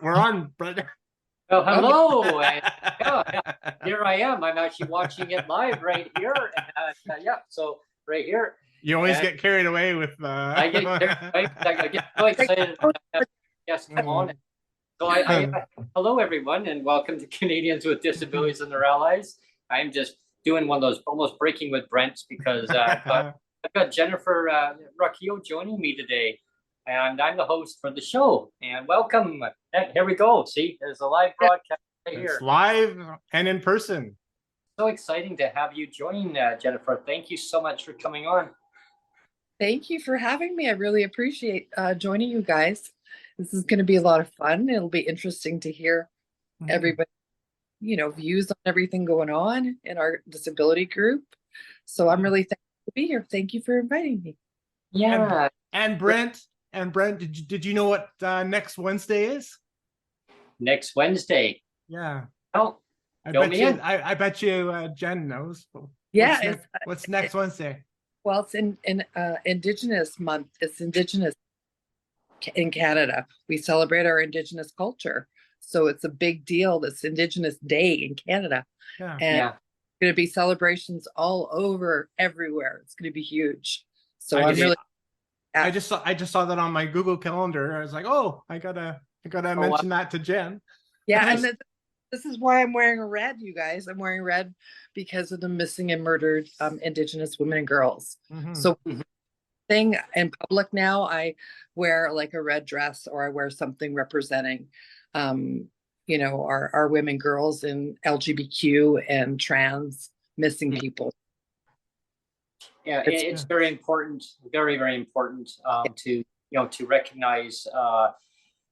We're on, Brent. Oh, hello. Here I am. I'm actually watching it live right here. So right here. You always get carried away with. I get so excited. Yes, come on. So hello everyone, and welcome to Canadians with Disabilities and their Allies. I'm just doing one of those almost breaking with Brent because I've got Jennifer Rocchio joining me today. And I'm the host for the show. And welcome. Here we go. See, there's a live broadcast right here. It's live and in person. So exciting to have you join, Jennifer. Thank you so much for coming on. Thank you for having me. I really appreciate joining you guys. This is going to be a lot of fun. It'll be interesting to hear everybody, views on everything going on in our disability group. So I'm really thankful to be here. Thank you for inviting me. Yeah. And Brent, did you know what next Wednesday is? Next Wednesday. Yeah. Oh, I bet you Jen knows. Yeah. What's next Wednesday? Well, it's in Indigenous month. It's Indigenous in Canada. We celebrate our Indigenous culture. So it's a big deal. It's Indigenous Day in Canada. Yeah. And it's going to be celebrations all over everywhere. It's going to be huge. So I just saw that on my Google Calendar. I was like, oh, I gotta mention that to Jen. Yeah, and this is why I'm wearing red, you guys. I'm wearing red because of the missing and murdered Indigenous women and girls. So thing in public now, I wear like a red dress or I wear something representing our women, girls, and LGBTQ and trans missing people. Yeah, it's very important, very, very important to recognize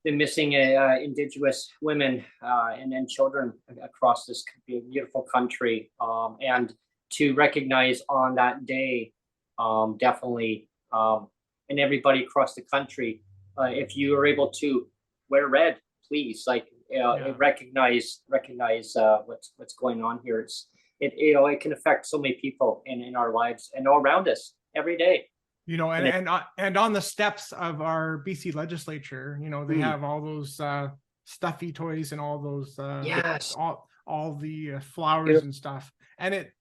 the missing Indigenous women and children across this beautiful country, and to recognize on that day, definitely, and everybody across the country, if you are able to wear red, please, recognize what's going on here. It can affect so many people in our lives and all around us every day. And on the steps of our BC legislature, they have all those stuffy toys and all those all the flowers and stuff. And it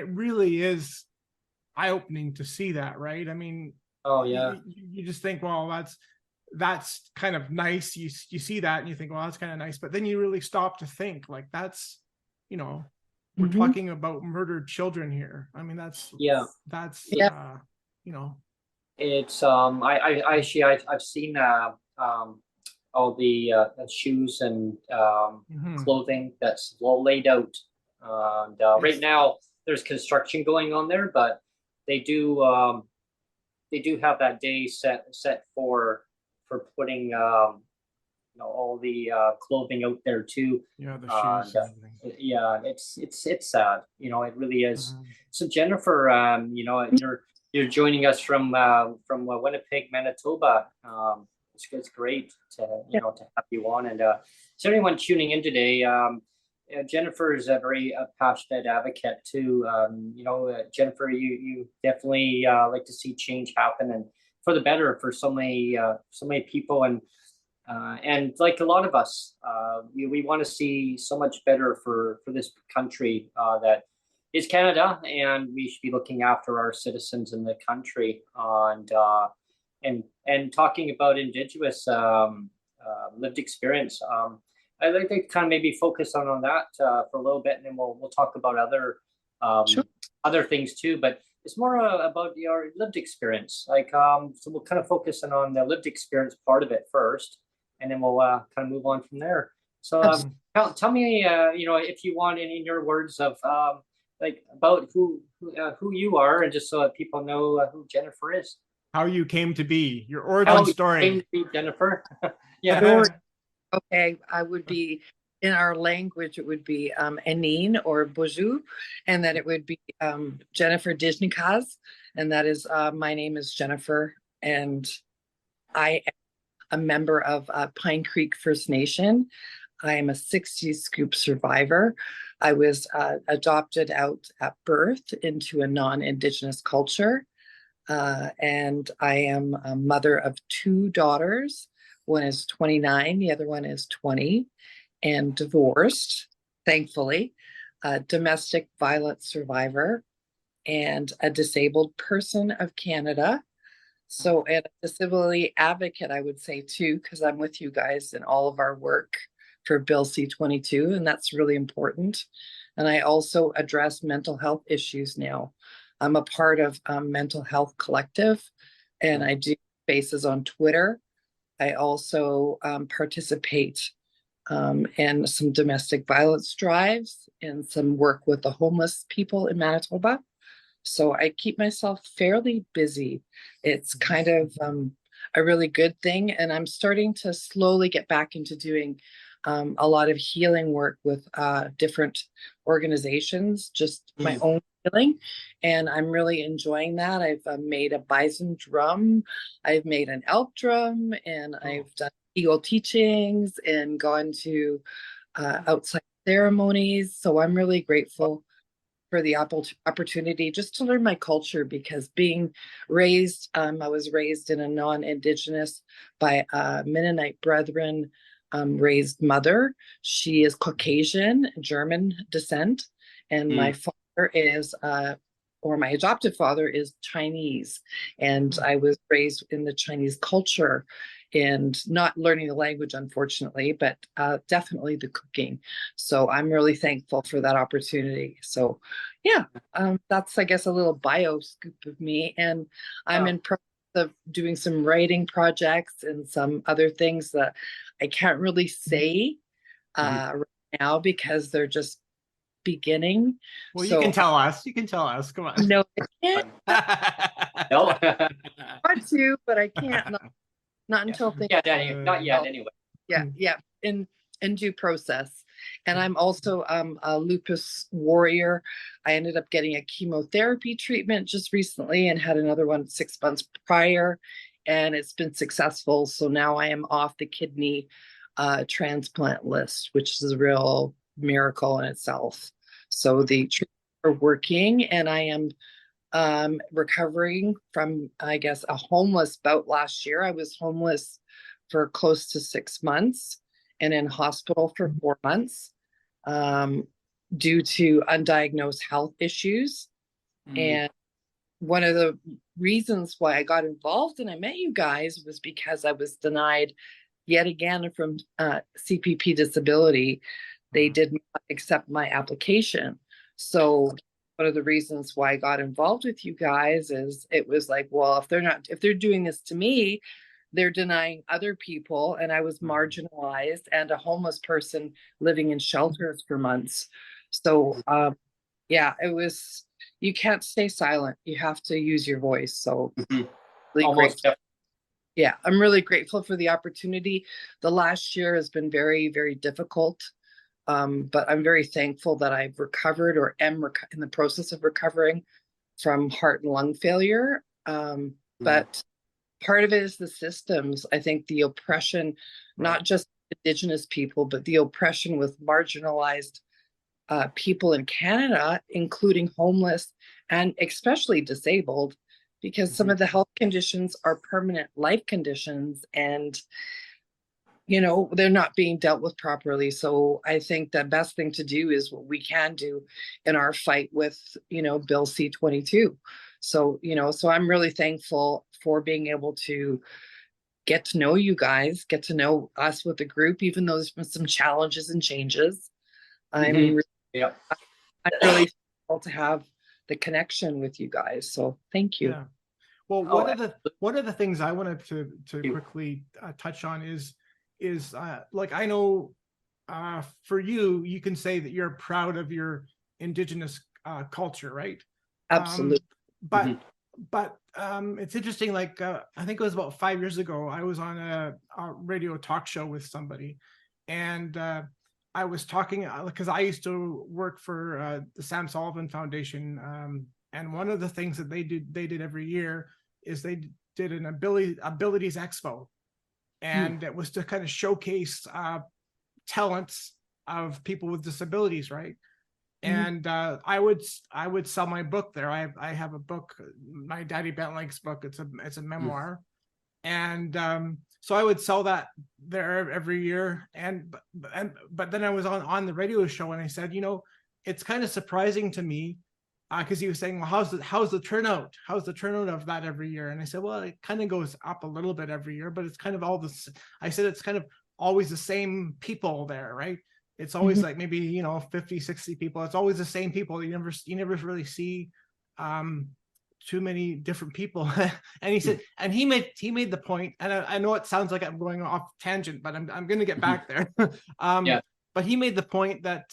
really is eye-opening to see that, right? I mean, you just think, well, that's kind of nice. You see that and you think, well, that's kind of nice. But then you really stop to think, like, that's, we're talking about murdered children here. I mean, it's I've seen all the shoes and clothing that's well laid out, and right now there's construction going on there, but they do have that day set for putting all the clothing out there too. The shoes. It's sad. It really is. So Jennifer, you're joining us from Winnipeg, Manitoba. It's great to have you on. And so anyone tuning in today, Jennifer is a very passionate advocate too. Jennifer, you definitely like to see change happen and for the better for so many people, and like a lot of us, we want to see so much better for this country that is Canada, and we should be looking after our citizens in the country, and talking about Indigenous lived experience. I'd like to kind of maybe focus on that for a little bit, and then we'll talk about Sure. other things too. But it's more about your lived experience. Like, so we'll kind of focus on the lived experience part of it first, and then we'll kind of move on from there. So, tell me, if you want, in your words of like about who you are, and just so that people know who Jennifer is. How you came to be, your origin story. Came to be Jennifer. Yeah. Okay, I would be, in our language, it would be Enin or Boju, and then it would be Jennifer Dijnikaz, and that is, my name is Jennifer, and I am a member of Pine Creek First Nation. I am a 60s scoop survivor. I was adopted out at birth into a non-Indigenous culture, and I am a mother of 2 daughters. One is 29, the other one is 20, and divorced, thankfully, a domestic violence survivor, and a disabled person of Canada. So, and a disability advocate, I would say too, because I'm with you guys in all of our work for Bill C-22, and that's really important. And I also address mental health issues now. I'm a part of Mental Health Collective, and I do spaces on Twitter. I also participate in some domestic violence drives and some work with the homeless people in Manitoba. So I keep myself fairly busy. It's kind of a really good thing. And I'm starting to slowly get back into doing a lot of healing work with different organizations, just my own healing. And I'm really enjoying that. I've made a bison drum, I've made an elk drum, and I've done eagle teachings and gone to outside ceremonies. So I'm really grateful for the opportunity just to learn my culture, because being raised, I was raised in a non-Indigenous by Mennonite Brethren raised mother. She is Caucasian, German descent, and my father is, or my adopted father is Chinese, and I was raised in the Chinese culture and not learning the language, unfortunately, but definitely the cooking. So I'm really thankful for that opportunity. So yeah, that's, I guess, a little bio scoop of me. And I'm in process of doing some writing projects and some other things that I can't really say right now because they're just beginning. Well, so, you can tell us. You can tell us. Come on. No, I can't. No. I want to, but I can't. Not until things. Yeah, not yet. Anyway. Yeah, in due process. And I'm also a lupus warrior. I ended up getting a chemotherapy treatment just recently and had another one 6 months prior, and it's been successful. So now I am off the kidney transplant list, which is a real miracle in itself. So the treatments are working, and I am recovering from, I guess, a homeless bout last year. I was homeless for close to 6 months and in hospital for 4 months due to undiagnosed health issues. And one of the reasons why I got involved and I met you guys was because I was denied yet again from CPP disability. They did not accept my application. So one of the reasons why I got involved with you guys is it was like, well, if they're doing this to me, they're denying other people. And I was marginalized and a homeless person living in shelters for months. So yeah, it was, you can't stay silent. You have to use your voice. So really yeah, I'm really grateful for the opportunity. The last year has been very, very difficult. But I'm very thankful that I've recovered or am in the process of recovering from heart and lung failure. But part of it is the systems. I think the oppression, not just Indigenous people, but the oppression with marginalized people in Canada, including homeless and especially disabled, because some of the health conditions are permanent life conditions, and they're not being dealt with properly. So I think the best thing to do is what we can do in our fight with, Bill C-22. So, so I'm really thankful for being able to get to know you guys, get to know us with the group, even though there's been some challenges and changes. I'm really thankful to have the connection with you guys. So thank you. Yeah. Well, one of the things I wanted to quickly touch on is like, I know for you, you can say that you're proud of your Indigenous culture, right? Absolutely. But it's interesting, like I think it was about 5 years ago, I was on a radio talk show with somebody, and I was talking because I used to work for the Sam Sullivan Foundation, and one of the things that they did every year is they did an abilities expo, and it was to kind of showcase talents of people with disabilities, right? And I would sell my book there. I have a book, my Daddy Bentlake's book. It's a memoir, and so I would sell that there every year. But then I was on the radio show, and I said, it's kind of surprising to me, because he was saying, well, how's the turnout? How's the turnout of that every year? And I said, well, it kind of goes up a little bit every year, but it's kind of all this. I said, it's kind of always the same people there, right? It's always like maybe 50, 60 people. It's always the same people. You never really see too many different people. And he said, and he made the point, and I know it sounds like I'm going off tangent, but I'm going to get back there. But he made the point that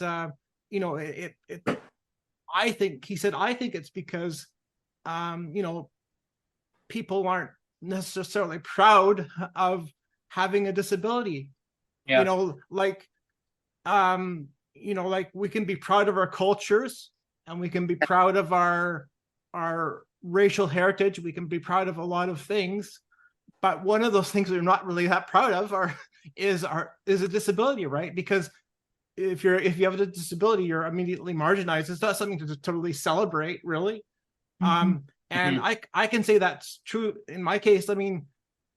I think it's because people aren't necessarily proud of having a disability. Like we can be proud of our cultures, and we can be proud of our racial heritage. We can be proud of a lot of things, but one of those things we're not really that proud of is a disability, right? Because if you have a disability, you're immediately marginalized. It's not something to totally celebrate, really. And I can say that's true in my case. I mean,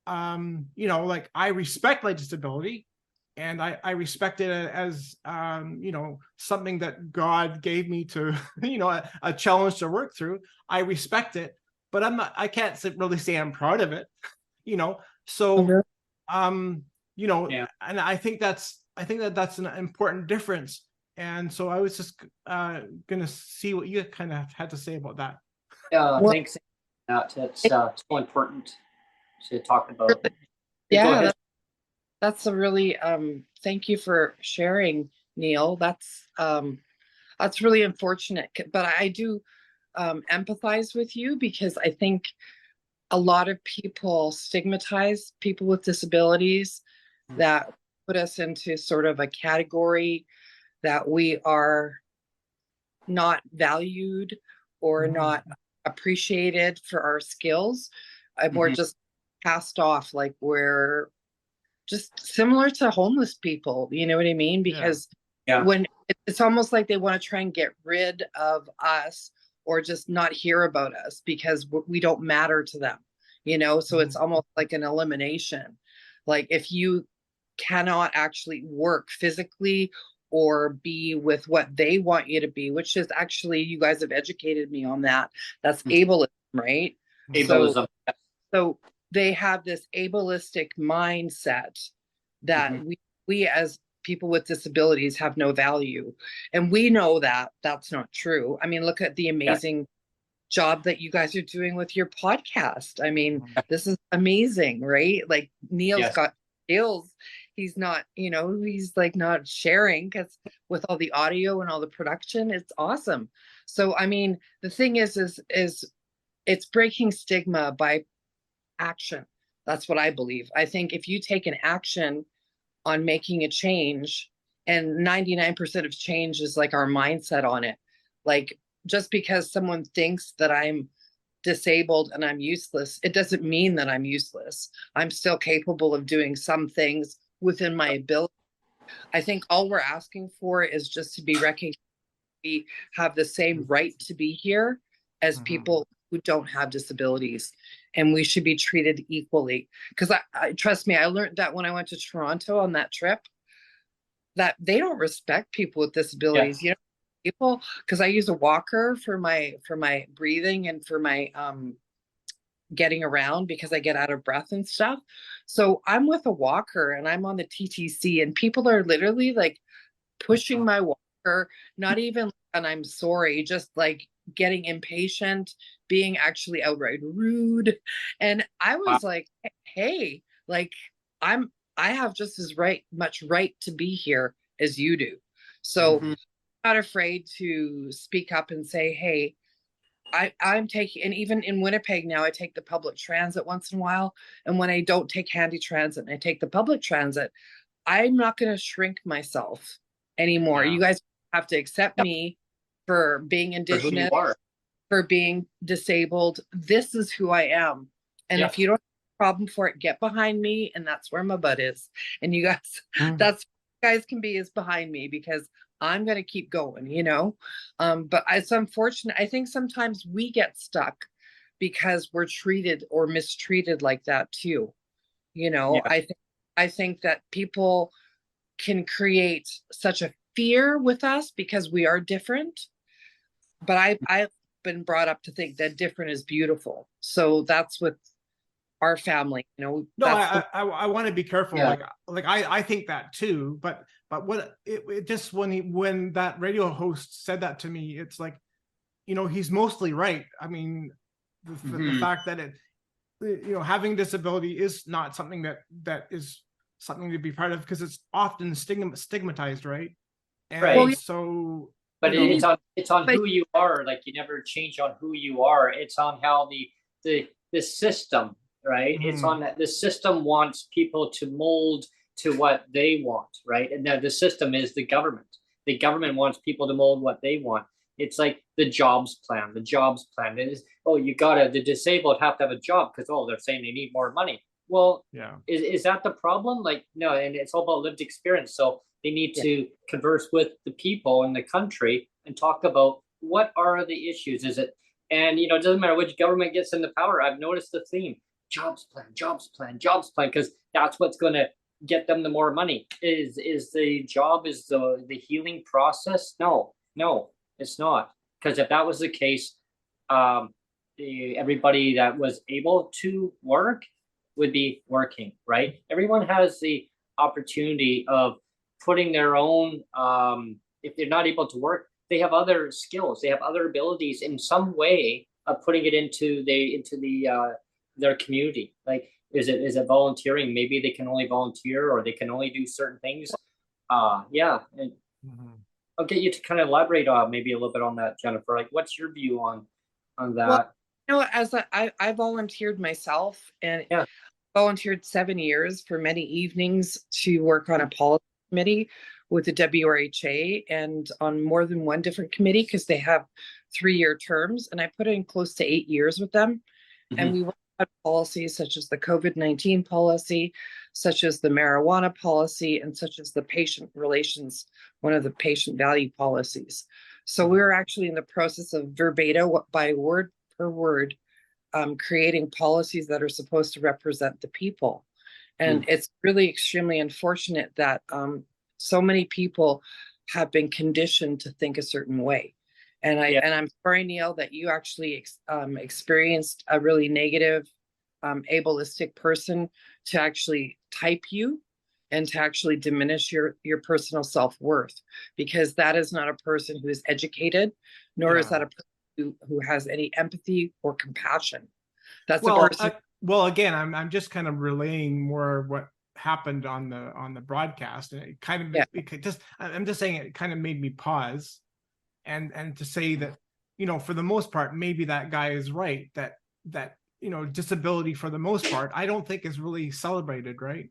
like, I respect my disability, and I respect it as something that God gave me to a challenge to work through. I respect it, but I can't really say I'm proud of it. So and I think that's an important difference. And so I was just gonna see what you kind of had to say about that. Thanks. It's so important to talk about. Yeah, that's a really thank you for sharing, Neil. That's really unfortunate, but I do empathize with you, because I think a lot of people stigmatize people with disabilities, that put us into sort of a category that we are not valued or not appreciated for our skills. We're just passed off like we're just similar to homeless people, you know what I mean? Because when it's almost like they want to try and get rid of us, or just not hear about us because we don't matter to them, so it's almost like an elimination. Like, if you cannot actually work physically or be with what they want you to be, which is actually, you guys have educated me on that. That's ableism, right? Ableism. So they have this ableistic mindset that we as people with disabilities have no value. And we know that that's not true. I mean, look at the amazing job that you guys are doing with your podcast. I mean, this is amazing, right? Like, Neil's got skills. He's not, he's like not sharing, because with all the audio and all the production, it's awesome. So, I mean, the thing is it's breaking stigma by action. That's what I believe. I think if you take an action on making a change, and 99% of change is like our mindset on it. Like, just because someone thinks that I'm disabled and I'm useless, it doesn't mean that I'm useless. I'm still capable of doing some things within my ability. I think all we're asking for is just to be recognized. We have the same right to be here as people who don't have disabilities, and we should be treated equally. Because I trust me, I learned that when I went to Toronto on that trip, that they don't respect people with disabilities. People, because I use a walker for my breathing and for my getting around because I get out of breath and stuff. So I'm with a walker and I'm on the TTC, and people are literally like pushing my walker, not even, and I'm sorry, just like getting impatient, being actually outright rude. And I was like, hey, like I have just as much right to be here as you do. So I'm not afraid to speak up and say, hey, I'm taking, and even in Winnipeg now, I take the public transit once in a while. And when I don't take handy transit and I take the public transit, I'm not going to shrink myself anymore. You guys have to accept me for being Indigenous, for being disabled. This is who I am. And if you don't have a problem for it, get behind me. And that's where my butt is. And you guys, that's what you guys can be, is behind me, because I'm going to keep going, you know? But it's unfortunate. I think sometimes we get stuck because we're treated or mistreated like that too. You know, I think that people can create such a fear with us because we are different. But I've been brought up to think that different is beautiful. So that's with our family, you know. No, I want to be careful. Like I think that too. But what it just, when that radio host said that to me, it's like, you know, he's mostly right. I mean, the fact that having disability is not something that is something to be proud of, because it's often stigmatized, right? And so, but it's on who you are. Like, you never change on who you are. It's on how the system, right? It's on that the system wants people to mold to what they want, right? And the system is the government. The government wants people to mold what they want. It's like the jobs plan. The jobs plan is, the disabled have to have a job because, they're saying they need more money. Well, is that the problem? Like, no, and it's all about lived experience. So they need to converse with the people in the country and talk about what are the issues. Is it, and it doesn't matter which government gets into power. I've noticed the theme: jobs plan, jobs plan, jobs plan, because that's what's going to get them the more money. Is the job, is the healing process? No, it's not. Because if that was the case, everybody that was able to work would be working, right? Everyone has the opportunity of putting their own, if they're not able to work, they have other skills, they have other abilities in some way of putting it into their community. Like, is it volunteering? Maybe they can only volunteer, or they can only do certain things. And I'll get you to kind of elaborate maybe a little bit on that, Jennifer. Like, what's your view on that? Well, as I volunteered myself, and volunteered 7 years for many evenings to work on a policy committee with the WRHA, and on more than one different committee, because they have 3-year terms. And I put in close to 8 years with them. And we worked on policies such as the COVID-19 policy, such as the marijuana policy, and such as the patient relations, one of the patient value policies. So we were actually in the process of verbatim, by word per word, creating policies that are supposed to represent the people. And it's really extremely unfortunate that so many people have been conditioned to think a certain way. And I'm sorry, Neil, that you actually experienced a really negative, ableistic person to actually type you and to actually diminish your personal self-worth, because that is not a person who is educated, nor is that a person who has any empathy or compassion. That's a person. Well, again, I'm just kind of relaying more what happened on the broadcast, and it kind of I'm just saying it kind of made me pause and to say that, for the most part, maybe that guy is right, that disability, for the most part, I don't think is really celebrated, right?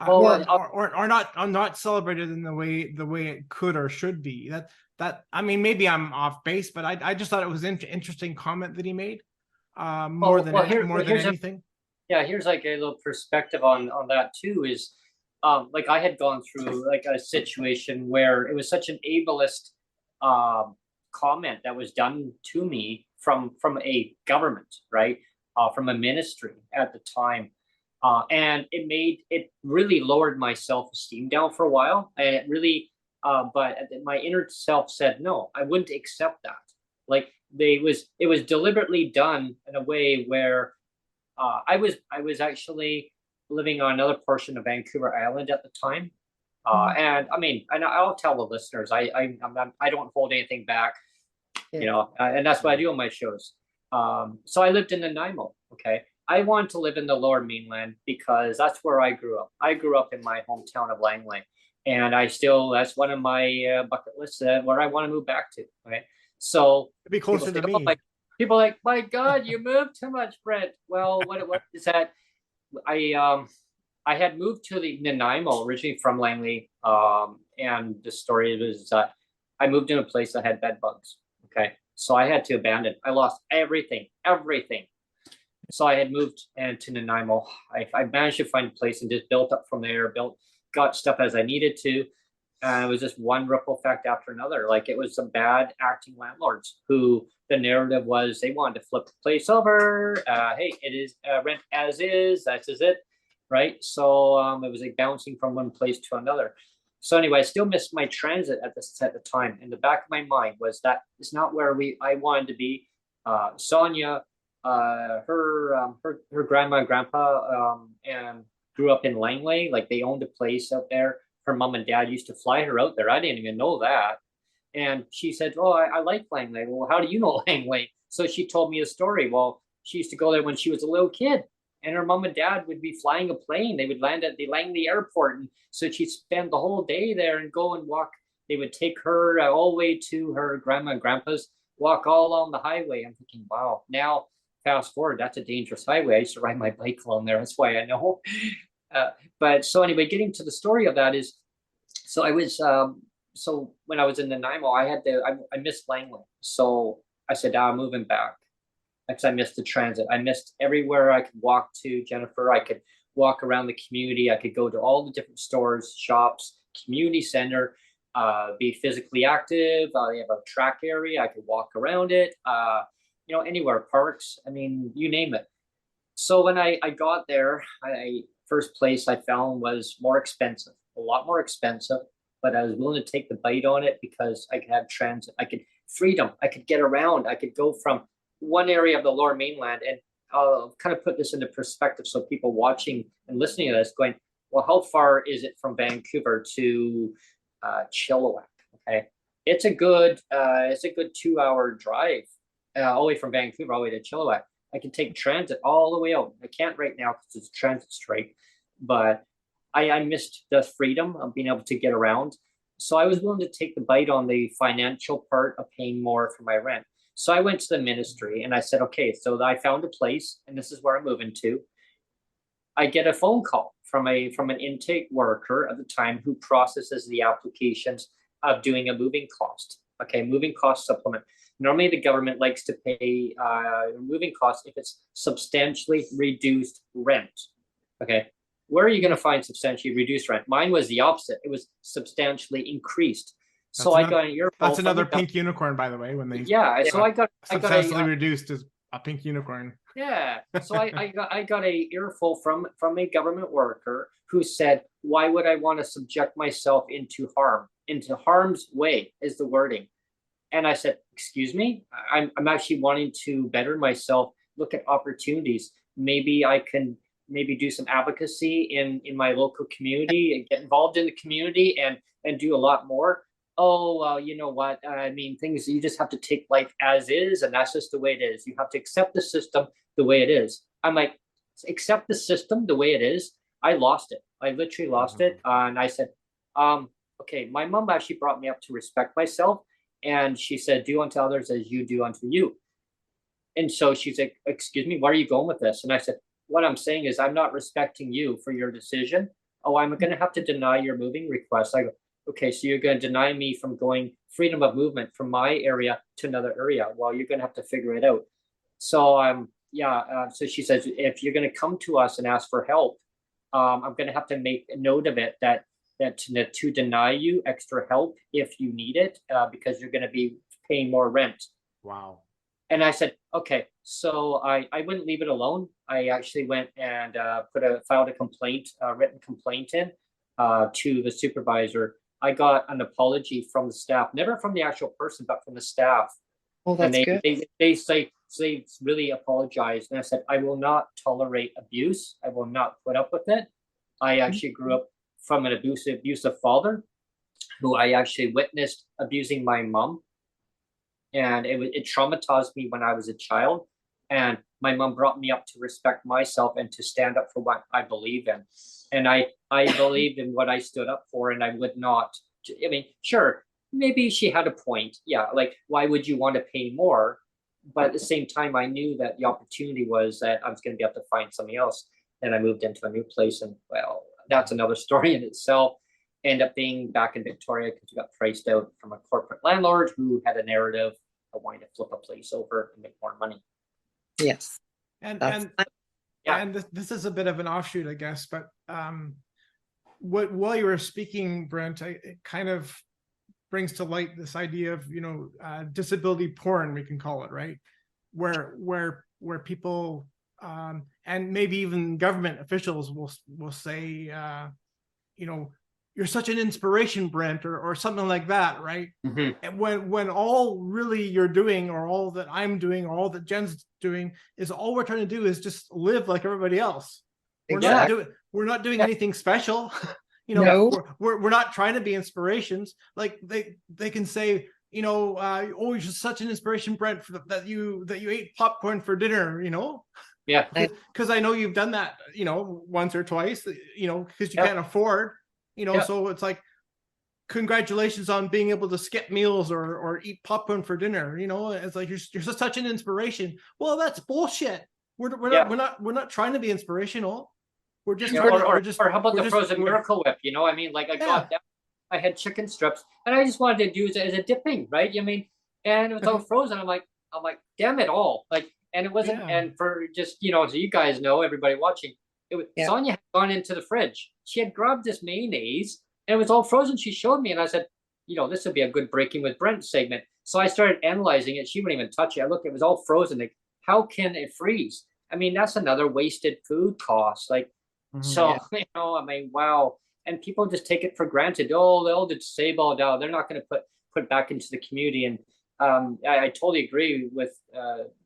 Or not celebrated in the way it could or should be. That I mean, maybe I'm off base, but I just thought it was an interesting comment that he made, more than anything. Here's like a little perspective on that too. Is like, I had gone through like a situation where it was such an ableist comment that was done to me from a government, right? From a ministry at the time. And it really lowered my self-esteem down for a while. And it really, but my inner self said, no, I wouldn't accept that. Like, it was deliberately done in a way where I was actually living on another portion of Vancouver Island at the time. And I mean, and I'll tell the listeners, I don't hold anything back, and that's what I do on my shows. So I lived in Nanaimo. Okay. I wanted to live in the lower mainland because that's where I grew up. I grew up in my hometown of Langley, and that's one of my bucket lists where I want to move back to. Right. So it'd be closer to me. People are like, my God, you moved too much, Brent. Well, what is that? I had moved to the Nanaimo originally from Langley, and the story was that I moved in a place that had bed bugs. Okay, so I had to abandon. I lost everything. So I had moved to Nanaimo. I managed to find a place and just built up from there. Got stuff as I needed to. It was just one ripple effect after another. Like, it was some bad acting landlords who the narrative was they wanted to flip the place over. Hey, it is rent as is. That's it. Right. So it was like bouncing from one place to another. So anyway, I still missed my transit at the time. In the back of my mind was that it's not where I wanted to be. Sonia, her grandma and grandpa and grew up in Langley. Like, they owned a place out there. Her mom and dad used to fly her out there. I didn't even know that. And she said, oh, I like Langley. Well, how do you know Langley? So she told me a story. Well, she used to go there when she was a little kid. And her mom and dad would be flying a plane. They would land at the Langley airport. And so she'd spend the whole day there and go and walk. They would take her all the way to her grandma and grandpa's, walk all along the highway. I'm thinking, wow, now fast forward, that's a dangerous highway. I used to ride my bike along there. That's why I know. But so anyway, getting to the story of that is, so I was, so when I was in Nanaimo, I missed Langley. So I said, I'm moving back. Because I missed the transit. I missed everywhere I could walk to, Jennifer. I could walk around the community. I could go to all the different stores, shops, community center, be physically active. They have a track area. I could walk around it, anywhere, parks. I mean, you name it. So when I got there, first place I found was more expensive, a lot more expensive, but I was willing to take the bite on it because I could have transit. I could freedom. I could get around. I could go from one area of the lower mainland, and I'll kind of put this into perspective so people watching and listening to this going, well, how far is it from Vancouver to Chilliwack? Okay, it's a good 2-hour drive all the way from Vancouver all the way to Chilliwack. I can take transit all the way out. I can't right now because it's transit straight, but I missed the freedom of being able to get around. So I was willing to take the bite on the financial part of paying more for my rent. So I went to the ministry and I said, okay, so I found a place and this is where I'm moving to. I get a phone call from an intake worker at the time who processes the applications of doing a moving cost. Okay, moving cost supplement. Normally the government likes to pay moving costs if it's substantially reduced rent. Okay, where are you going to find substantially reduced rent? Mine was the opposite. It was substantially increased. So I got an earful. That's another pink unicorn, by the way. When they so I got substantially reduced as a pink unicorn. Yeah. So I got a earful from a government worker who said, "Why would I want to subject myself into harm? Into harm's way is the wording." And I said, "Excuse me, I'm actually wanting to better myself. Look at opportunities. Maybe I can." Maybe do some advocacy in my local community and get involved in the community and do a lot more. Oh, well, you know what? I mean, things, you just have to take life as is, and that's just the way it is. You have to accept the system the way it is. I'm like, accept the system the way it is. I lost it. I literally lost it. And I said, okay, my mom actually brought me up to respect myself. And she said, do unto others as you do unto you. And so she's like, excuse me, where are you going with this? And I said, what I'm saying is I'm not respecting you for your decision. Oh, I'm going to have to deny your moving request. I go, okay, so you're going to deny me from going freedom of movement from my area to another area. Well, you're going to have to figure it out. So so she says, if you're going to come to us and ask for help, I'm going to have to make a note of it that to deny you extra help if you need it, because you're going to be paying more rent. Wow. And I said, okay, so I wouldn't leave it alone. I actually went and filed a complaint, written complaint in to the supervisor. I got an apology from the staff, never from the actual person, but from the staff. Well, that's good. They say, So they really apologized. And I said, I will not tolerate abuse. I will not put up with it. I actually grew up from an abusive father who I actually witnessed abusing my mom. And it traumatized me when I was a child. And my mom brought me up to respect myself and to stand up for what I believe in. And I believed in what I stood up for, and I would not. I mean, sure, maybe she had a point. Yeah, like, why would you want to pay more? But at the same time, I knew that the opportunity was that I was going to be able to find something else. And I moved into a new place, and well, that's another story in itself. End up being back in Victoria because we got priced out from a corporate landlord who had a narrative of wanting to flip a place over and make more money. Yes. And Yeah. and this is a bit of an offshoot, I guess, but while you were speaking, Brent, it kind of brings to light this idea of, you know, disability porn, we can call it, right? Where people and maybe even government officials will say, you know, you're such an inspiration, Brent, or something like that, right? Mm-hmm. And when all really you're doing, or all that I'm doing, or all that Jen's doing, is all we're trying to do is just live like everybody else. Exactly. We're not doing anything special. You know, No. we're not trying to be inspirations. Like they can say, you know, oh, you're just such an inspiration, Brent, that you ate popcorn for dinner, you know? Yeah. Because I know you've done that, you know, once or twice, you know, because you can't afford, you know, so it's like, congratulations on being able to skip meals or eat popcorn for dinner, you know? It's like, you're just such an inspiration. Well, that's bullshit. We're not trying to be inspirational. We're just or how about the frozen Miracle Whip? You know, I mean, like, I got that. I had chicken strips, and I just wanted to use it as a dipping, right? I mean, and it was all frozen. I'm like, damn it all, like, and it wasn't. And for just, you know, so you guys know, everybody watching, it was Sonia had gone into the fridge. She had grabbed this mayonnaise, and it was all frozen. She showed me, and I said, you know, this would be a good Breaking with Brent segment. So I started analyzing it. She wouldn't even touch it. I looked, it was all frozen. Like, how can it freeze? I mean, that's another wasted food cost. Like. So, you know, I mean, wow. And people just take it for granted. Oh, they'll disable it. They're not going to put back into the community. And I totally agree with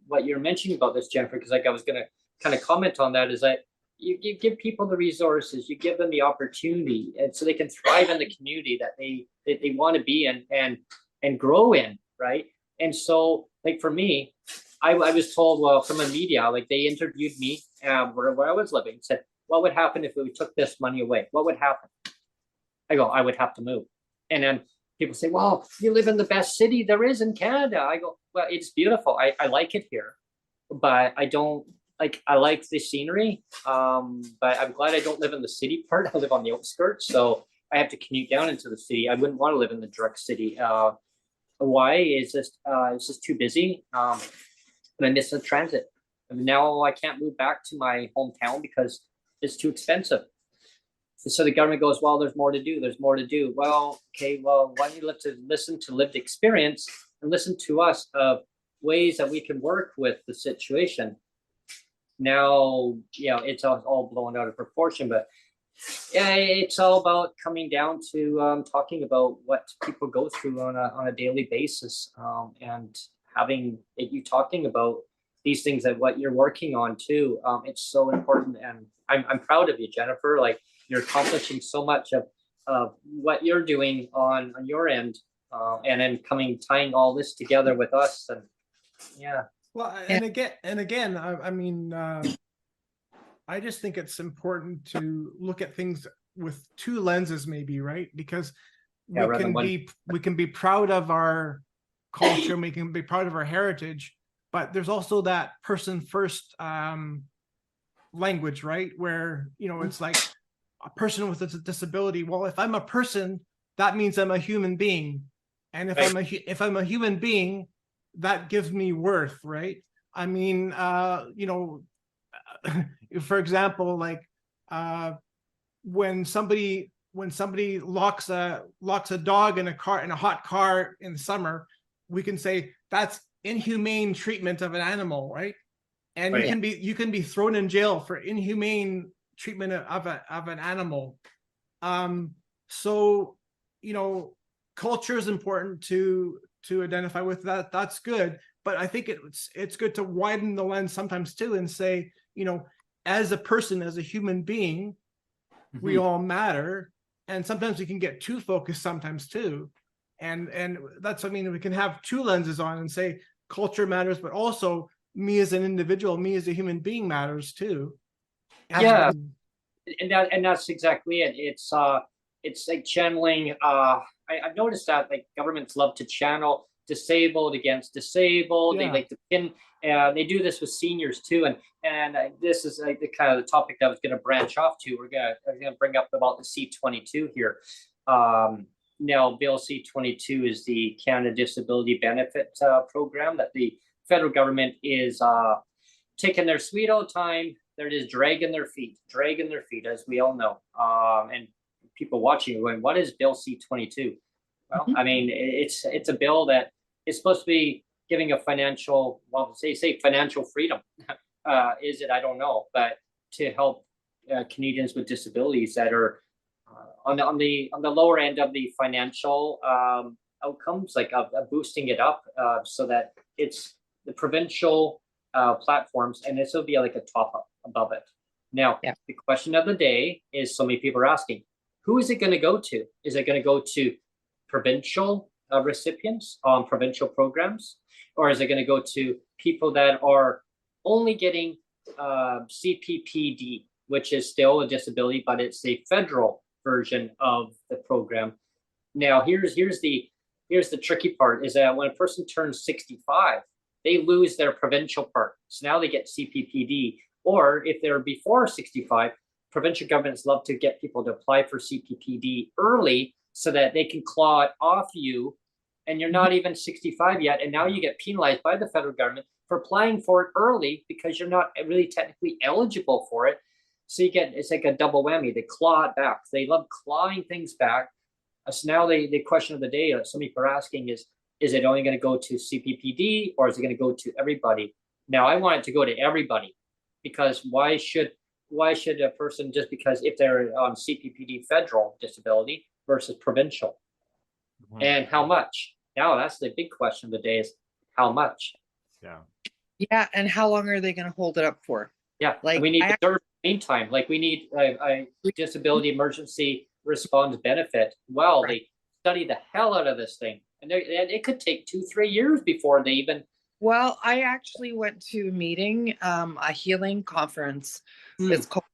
what you're mentioning about this, Jennifer, because like I was going to kind of comment on that, is that you give people the resources, you give them the opportunity, and so they can thrive in the community that they want to be in and grow in, right? And so, like, for me, I was told, well, from the media, like, they interviewed me where I was living, said, what would happen if we took this money away? What would happen? I go, I would have to move. And then people say, well, you live in the best city there is in Canada. I go, well, it's beautiful. I like it here, but I don't like, I like the scenery. But I'm glad I don't live in the city part. I live on the outskirts. So I have to commute down into the city. I wouldn't want to live in the direct city. Hawaii is just, it's just too busy. And I miss the transit. And now I can't move back to my hometown because it's too expensive. So the government goes, well, there's more to do. There's more to do. Well, okay, well, why don't you listen to lived experience and listen to us of ways that we can work with the situation. Now, you know, it's all blown out of proportion, but yeah, it's all about coming down to talking about what people go through on a daily basis, and having you talking about these things that what you're working on too. It's so important, and I'm proud of you, Jennifer. Like, you're accomplishing so much of what you're doing on your end, and then tying all this together with us, and yeah. Well, and again, I mean, I just think it's important to look at things with two lenses, maybe, right? Because we can be proud of our culture, and we can be proud of our heritage, but there's also that person first language, right? Where, you know, it's like a person with a disability. Well, if I'm a person, that means I'm a human being, and if I'm a human being, that gives me worth, right? I mean, you know, for example, like when somebody locks a dog in a hot car in summer, we can say that's inhumane treatment of an animal, right? And you can be thrown in jail for inhumane treatment of an animal. So, you know, culture is important to identify with. That's good, but I think it's good to widen the lens sometimes too and say, as a person, as a human being, we all matter. And sometimes we can get too focused sometimes too. And that's, we can have two lenses on and say culture matters, but also me as an individual, me as a human being matters too. Yeah. And that's exactly it. It's like channeling. I've noticed that like governments love to channel disabled against disabled. They like to pin. They do this with seniors too. And this is like the kind of the topic that I was going to branch off to. I'm gonna bring up about the C-22 here. Now, Bill C-22 is the Canada Disability Benefit program that the federal government is taking their sweet old time. They're just dragging their feet, as we all know. And people watching going, what is Bill C-22? Well, it's a bill that is supposed to be giving a financial, say financial freedom. Is it? I don't know, but to help Canadians with disabilities that are on the lower end of the financial outcomes, like boosting it up so that it's the provincial platforms, and this will be like a top up above it. Now, the question of the day is, so many people are asking, who is it going to go to? Is it going to go to provincial recipients on provincial programs, or is it going to go to people that are only getting CPPD, which is still a disability, but it's the federal version of the program? Now, here's the tricky part, is that when a person turns 65, they lose their provincial part. So now they get CPPD, or if they're before 65, provincial governments love to get people to apply for CPPD early so that they can claw it off you, and you're not even 65 yet, and now you get penalized by the federal government for applying for it early because you're not really technically eligible for it. So it's like a double whammy. They claw it back. They love clawing things back. So now the question of the day that some people are asking is it only going to go to CPPD, or is it going to go to everybody? Now, I want it to go to everybody, because why should a person, just because if they're on CPPD federal disability versus provincial, and how much? Now, that's the big question of the day, is how much? Yeah, and how long are they going to hold it up for? Yeah, like we need to serve in the meantime. Like we need a disability emergency response benefit. Well, they study the hell out of this thing, and it could take 2-3 years before they even. Well, I actually went to a meeting, a healing conference. It's called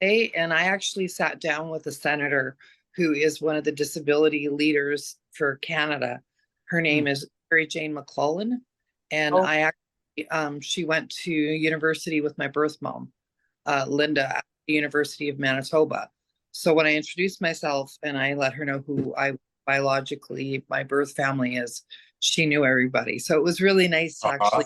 Day, and I actually sat down with a senator who is one of the disability leaders for Canada. Her name is Mary Jane McClellan, and I actually she went to university with my birth mom, Linda, at the University of Manitoba. So when I introduced myself and I let her know who I biologically, my birth family is, she knew everybody. So it was really nice to actually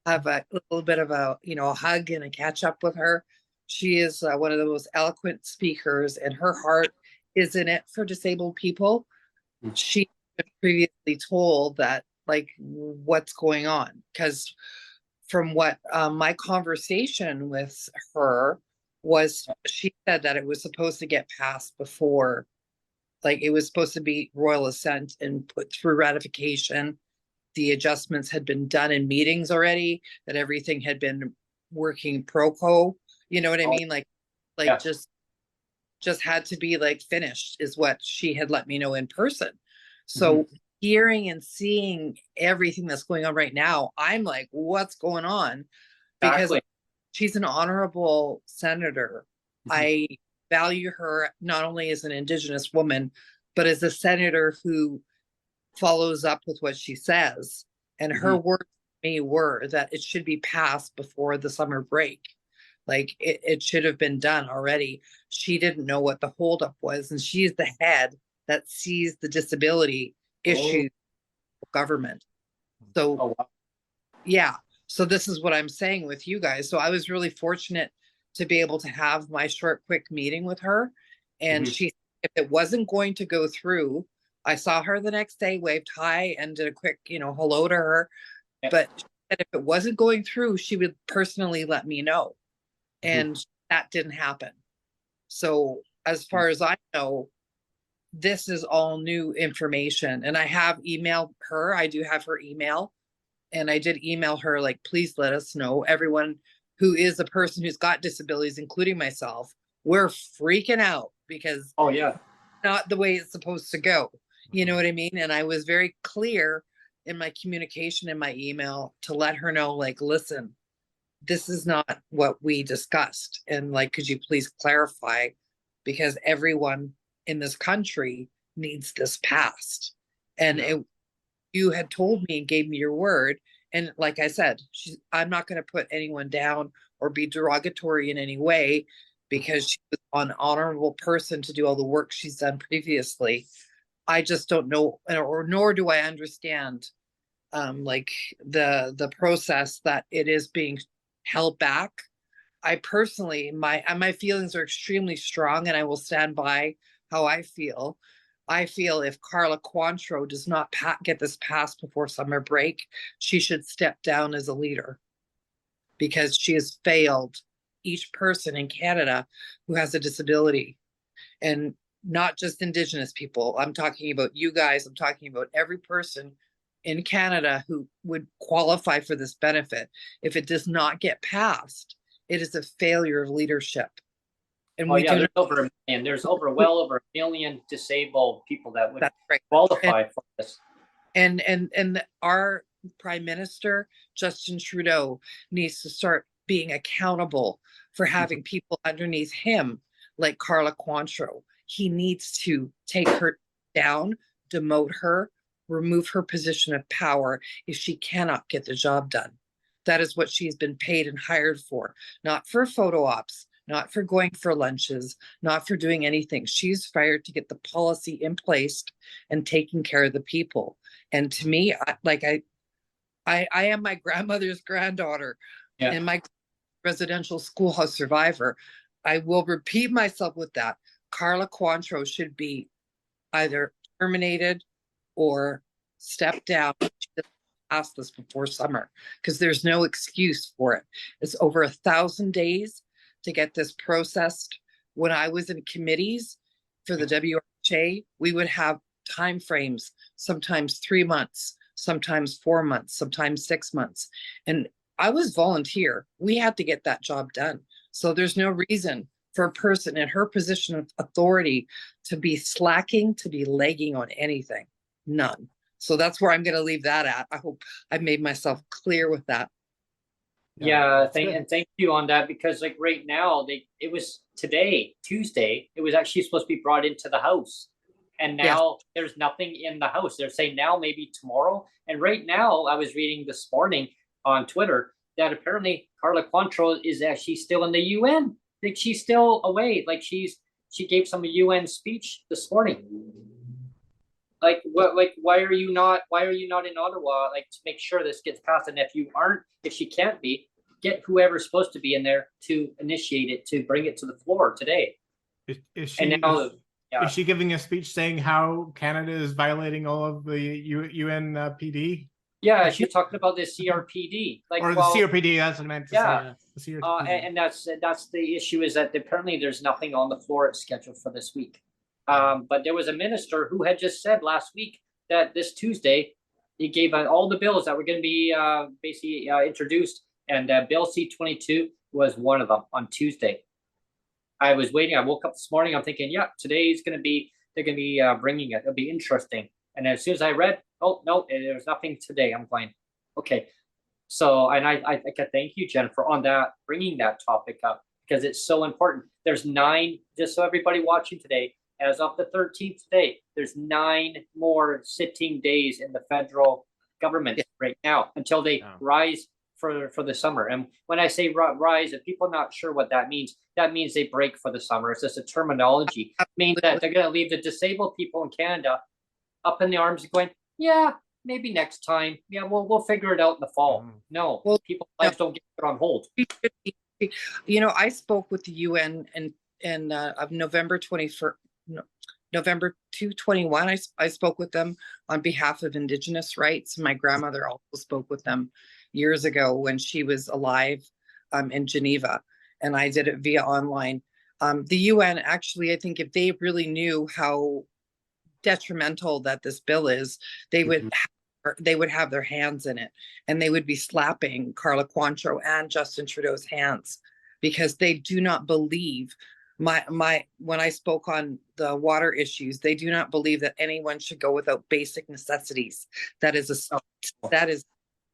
have a little bit of a hug and a catch up with her. She is one of the most eloquent speakers, and her heart is in it for disabled people. She was previously told that, like, what's going on, because from what my conversation with her was, she said that it was supposed to get passed before, like it was supposed to be royal assent and put through ratification. The adjustments had been done in meetings already, that everything had been working pro-co. You know what I mean? Like just had to be like finished, is what she had let me know in person. So hearing and seeing everything that's going on right now, I'm like, what's going on? Because she's an honorable senator. I value her not only as an Indigenous woman, but as a senator who follows up with what she says. And her words to me were that it should be passed before the summer break. Like it should have been done already. She didn't know what the holdup was, and she's the head that sees the disability issues of government. So so this is what I'm saying with you guys. So I was really fortunate to be able to have my short, quick meeting with her. And she, if it wasn't going to go through, I saw her the next day, waved hi, and did a quick, hello to her. But she said if it wasn't going through, she would personally let me know. And that didn't happen. So as far as I know, this is all new information. And I have emailed her. I do have her email. And I did email her, like, please let us know. Everyone who is a person who's got disabilities, including myself, we're freaking out because Oh yeah. not the way it's supposed to go. You know what I mean? And I was very clear in my communication in my email to let her know, like, listen, this is not what we discussed. And like, could you please clarify? Because everyone in this country needs this passed. And you had told me and gave me your word. And like I said, I'm not going to put anyone down or be derogatory in any way because she was an honorable person to do all the work she's done previously. I just don't know, or nor do I understand like the process that it is being held back. I personally, my feelings are extremely strong, and I will stand by how I feel. I feel if Carla Cointreau does not get this passed before summer break, she should step down as a leader because she has failed each person in Canada who has a disability, and not just Indigenous people. I'm talking about you guys. I'm talking about every person in Canada who would qualify for this benefit. If it does not get passed, it is a failure of leadership. And oh yeah, there's well over a million disabled people that would qualify for this. And our Prime Minister, Justin Trudeau, needs to start being accountable for having people underneath him like Carla Cointreau. He needs to take her down, demote her, remove her position of power if she cannot get the job done. That is what she's been paid and hired for, not for photo ops, not for going for lunches, not for doing anything. She's fired to get the policy in place and taking care of the people. And to me, I am my grandmother's granddaughter and my residential schoolhouse survivor. I will repeat myself with that. Carla Cointreau should be either terminated or stepped down. Pass this before summer because there's no excuse for it. It's over 1,000 days to get this processed. When I was in committees for the WRHA, we would have time frames, sometimes 3 months, sometimes 4 months, sometimes 6 months. And I was volunteer. We had to get that job done. So there's no reason for a person in her position of authority to be slacking, to be lagging on anything. None. So that's where I'm going to leave that at. I hope I made myself clear with that. Yeah, thank you on that, because like right now it was today, Tuesday, it was actually supposed to be brought into the House. And now there's nothing in the House. They're saying now maybe tomorrow. And right now I was reading this morning on Twitter that apparently Carla Cointreau is actually still in the UN. Like she's still away. Like she gave some UN speech this morning. Like what? Like why are you not in Ottawa? Like to make sure this gets passed. And if she can't be, get whoever's supposed to be in there to initiate it, to bring it to the floor today. Is she giving a speech saying how Canada is violating all of the UN PD? Yeah, she's talking about the CRPD, the CRPD. That's what I meant to say. And that's the issue, is that apparently there's nothing on the floor scheduled for this week. But there was a minister who had just said last week that this Tuesday he gave all the bills that were going to be basically introduced, and Bill C-22 was one of them on Tuesday. I was waiting. I woke up this morning. I'm thinking, today's going to be they're going to be bringing it. It'll be interesting. And as soon as I read, oh no, there's nothing today. I'm going, okay. So, and I thank you, Jennifer, on that, bringing that topic up, because it's so important. There's 9, just so everybody watching today, as of the 13th today, there's 9 more sitting days in the federal government right now until they rise for the summer. And when I say rise, if people are not sure what that means they break for the summer. It's just a terminology. It means that they're going to leave the disabled people in Canada up in the arms and going, maybe next time. Yeah, we'll figure it out in the fall. No, people's lives don't get put on hold. You know, I spoke with the UN and of November 21st. November 2021, I spoke with them on behalf of Indigenous rights. My grandmother also spoke with them years ago when she was alive in Geneva, and I did it via online. The UN, actually, I think if they really knew how detrimental that this bill is, they would have they would have their hands in it, and they would be slapping Carla Quantrill and Justin Trudeau's hands because they do not believe when I spoke on the water issues, they do not believe that anyone should go without basic necessities. That is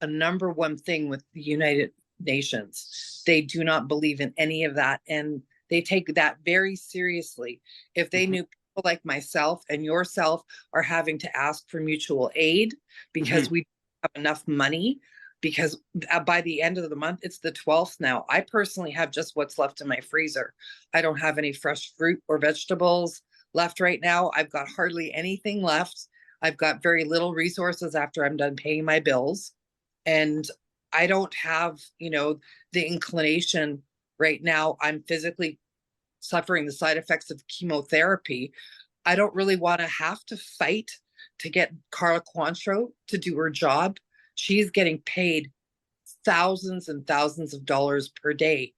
a number one thing with the United Nations. They do not believe in any of that, and they take that very seriously. If they knew people like myself and yourself are having to ask for mutual aid because we don't have enough money, because by the end of the month, it's the 12th now. I personally have just what's left in my freezer. I don't have any fresh fruit or vegetables left right now. I've got hardly anything left. I've got very little resources after I'm done paying my bills. And I don't have, the inclination right now. I'm physically suffering the side effects of chemotherapy. I don't really want to have to fight to get Carla Quantrill to do her job. She's getting paid thousands and thousands of dollars per day,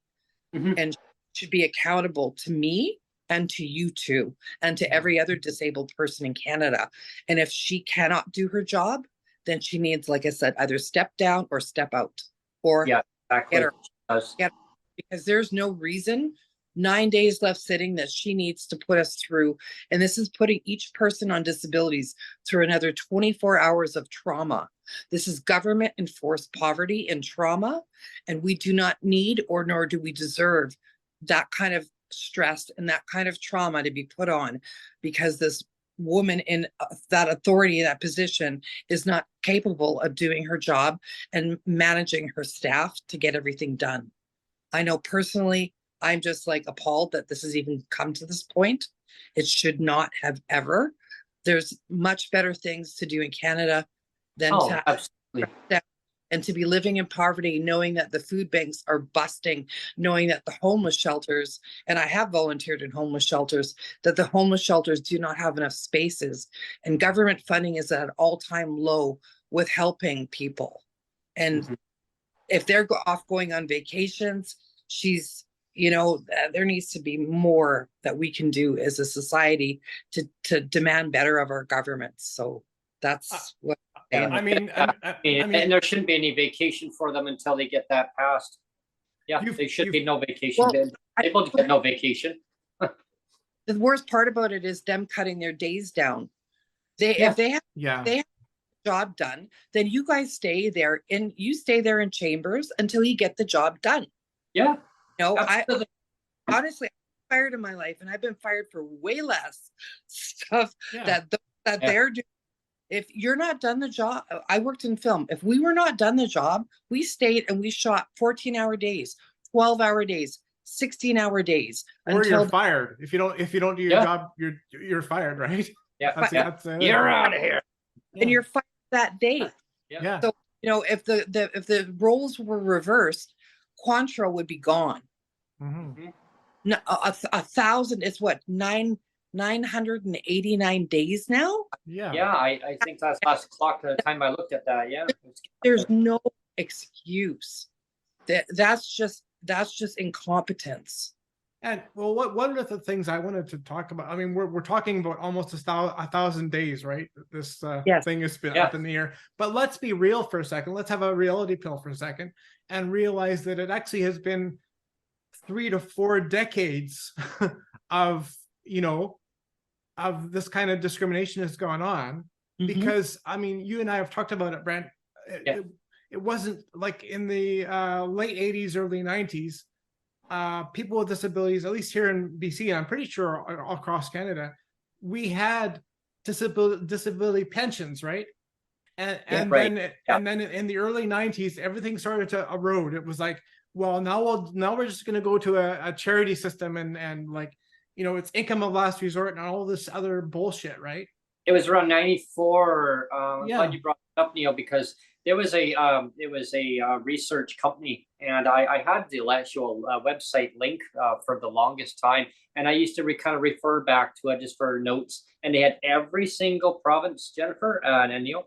and should be accountable to me and to you two and to every other disabled person in Canada. And if she cannot do her job, then she needs, like I said, either step down or step out, or get her, because there's no reason 9 days left sitting that she needs to put us through. And this is putting each person on disabilities through another 24 hours of trauma. This is government enforced poverty and trauma. And we do not need, or nor do we deserve, that kind of stress and that kind of trauma to be put on, because this woman in that authority, that position, is not capable of doing her job and managing her staff to get everything done. I know personally, I'm just like appalled that this has even come to this point. It should not have ever. There's much better things to do in Canada than to be living in poverty, knowing that the food banks are busting, knowing that the homeless shelters, and I have volunteered in homeless shelters, that the homeless shelters do not have enough spaces, and government funding is at an all-time low with helping people. And if they're off going on vacations, there needs to be more that we can do as a society to demand better of our governments. So that's what I mean, and there shouldn't be any vacation for them until they get that passed. Yeah, there should be no vacation. Well, Able to get no vacation. The worst part about it is them cutting their days down. If they have the job done, then you guys stay there in chambers until you get the job done. Yeah. I honestly, I'm fired in my life, and I've been fired for way less stuff that they're doing. If you're not done the job, I worked in film. If we were not done the job, we stayed and we shot 14-hour days, 12-hour days, 16-hour days. Or you're fired. If you don't do your job, you're fired, right? Yeah. You're out of here. And you're fired that day. Yeah. So, if the roles were reversed, Quantrill would be gone. No, 1,000 is what, 989 days now. I think that's last clock the time I looked at that. There's no excuse. That's just incompetence. And well, one of the things I wanted to talk about, I mean, we're talking about almost 1,000 days, right? This thing has been up in the air. But let's be real for a second. Let's have a reality pill for a second and realize that it actually has been 3 to 4 decades of this kind of discrimination has gone on. Because I mean, you and I have talked about it, Brent. It wasn't like in the late 80s, early 90s. People with disabilities, at least here in BC, and I'm pretty sure all across Canada, we had disability pensions, right? And then in the early 90s, everything started to erode. It was like, well, now we're just going to go to a charity system and like, it's income of last resort and all this other bullshit, right? It was around 94. I'm glad you brought it up, Neil, because there was a research company, and I had the actual website link for the longest time, and I used to kind of refer back to it just for notes. And they had every single province, Jennifer and Neil,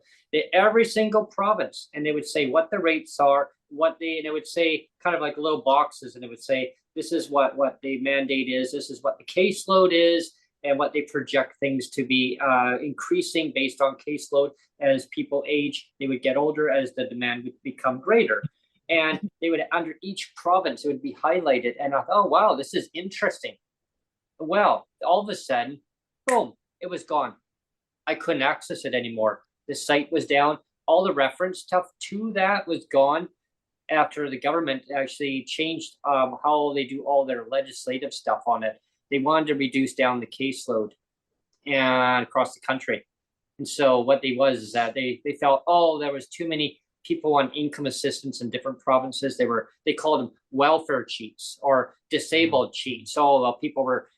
every single province, and they would say what the rates are, and it would say kind of like little boxes, and it would say this is what the mandate is, this is what the caseload is, and what they project things to be increasing based on caseload. As people age, they would get older as the demand would become greater. And they would, under each province, it would be highlighted. And I thought, oh, wow, this is interesting. Well, all of a sudden, boom, it was gone. I couldn't access it anymore. The site was down. All the reference stuff to that was gone after the government actually changed how they do all their legislative stuff on it. They wanted to reduce down the caseload and across the country. And so what they was is that they felt, oh, there was too many people on income assistance in different provinces. They called them welfare cheats or disabled cheats. So people were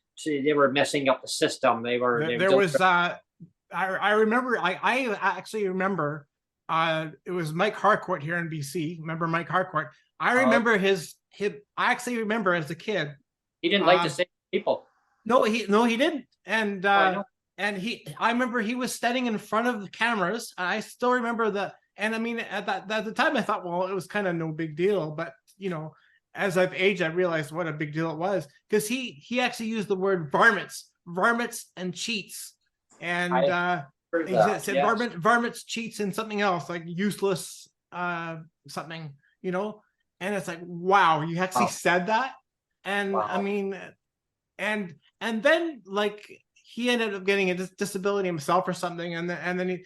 messing up the system. I actually remember it was Mike Harcourt here in BC. Remember Mike Harcourt? I remember I actually remember as a kid. He didn't like to say people. No, he didn't. And I remember he was standing in front of the cameras. And I still remember that. And I mean, at the time, I thought, well, it was kind of no big deal. But you know, as I've aged, I realized what a big deal it was, because he actually used the word varmints and cheats, and he said yes. Varmints, cheats, and something else like useless something, you know. And it's like, wow, you actually said that. And I mean, and then like he ended up getting a disability himself or something, and then he.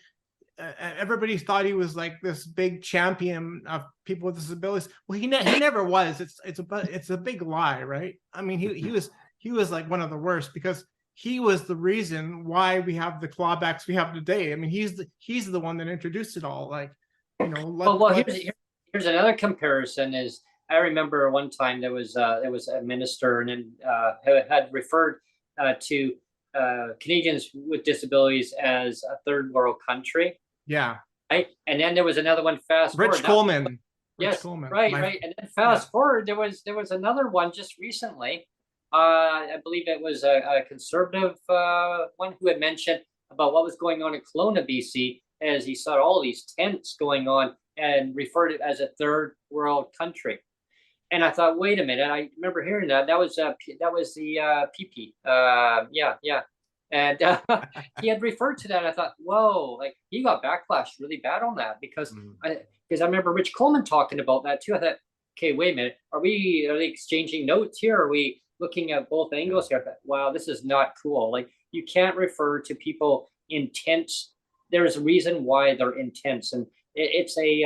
Everybody thought he was like this big champion of people with disabilities. Well, he never was. It's a big lie, right? I mean, he was like one of the worst, because he was the reason why we have the clawbacks we have today. I mean, he's the one that introduced it all. Like, you know. Here's another comparison. Is I remember one time there was a minister and had referred to Canadians with disabilities as a third world country. Yeah. Right. And then there was another one Rich Coleman. Yes. Coleman. Right. And then fast forward, there was another one just recently. I believe it was a conservative one who had mentioned about what was going on in Kelowna, BC, as he saw all these tents going on and referred it as a third world country. And I thought, wait a minute, I remember hearing that. That was the PP. Yeah. And he had referred to that. I thought, whoa, like he got backlash really bad on that, because I remember Rich Coleman talking about that too. I thought, okay, wait a minute, are they exchanging notes here? Are we looking at both angles here? I thought, wow, this is not cool. Like, you can't refer to people in tents. There's a reason why they're in tents, and it's a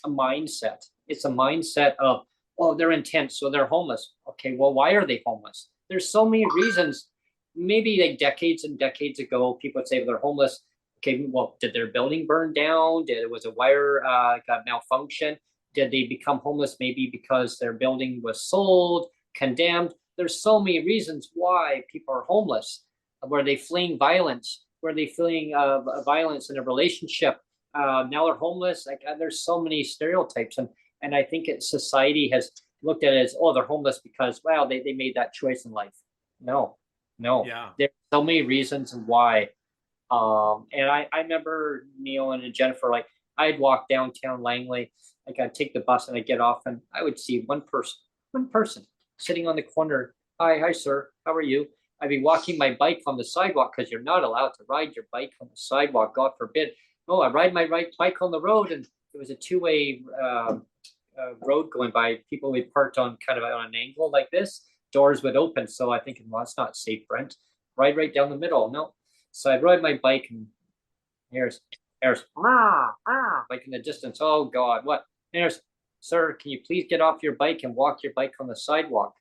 mindset. It's a mindset of, oh, they're in tents, so they're homeless. Okay, well, why are they homeless? There's so many reasons. Maybe like decades and decades ago, people would say, well, they're homeless. Okay, well, did their building burn down? Was a wire got malfunction? Did they become homeless maybe because their building was sold, condemned? There's so many reasons why people are homeless. Were they fleeing violence? Were they fleeing violence in a relationship? Now they're homeless. Like, there's so many stereotypes, and I think society has looked at it as, oh, they're homeless because, wow, they made that choice in life. No, there's so many reasons why. And I remember Neil and Jennifer, like, I'd walk downtown Langley, like I'd take the bus and I'd get off, and I would see one person sitting on the corner. Hi, sir, how are you? I'd be walking my bike on the sidewalk, because you're not allowed to ride your bike on the sidewalk, God forbid. No, I ride my bike on the road, and it was a two-way road going by. People would parked on kind of on an angle like this. Doors would open. So I think, well, it's not safe, Brent. Ride right down the middle. No. So I ride my bike, and here's like in the distance. Oh God, what? There's, sir, can you please get off your bike and walk your bike on the sidewalk?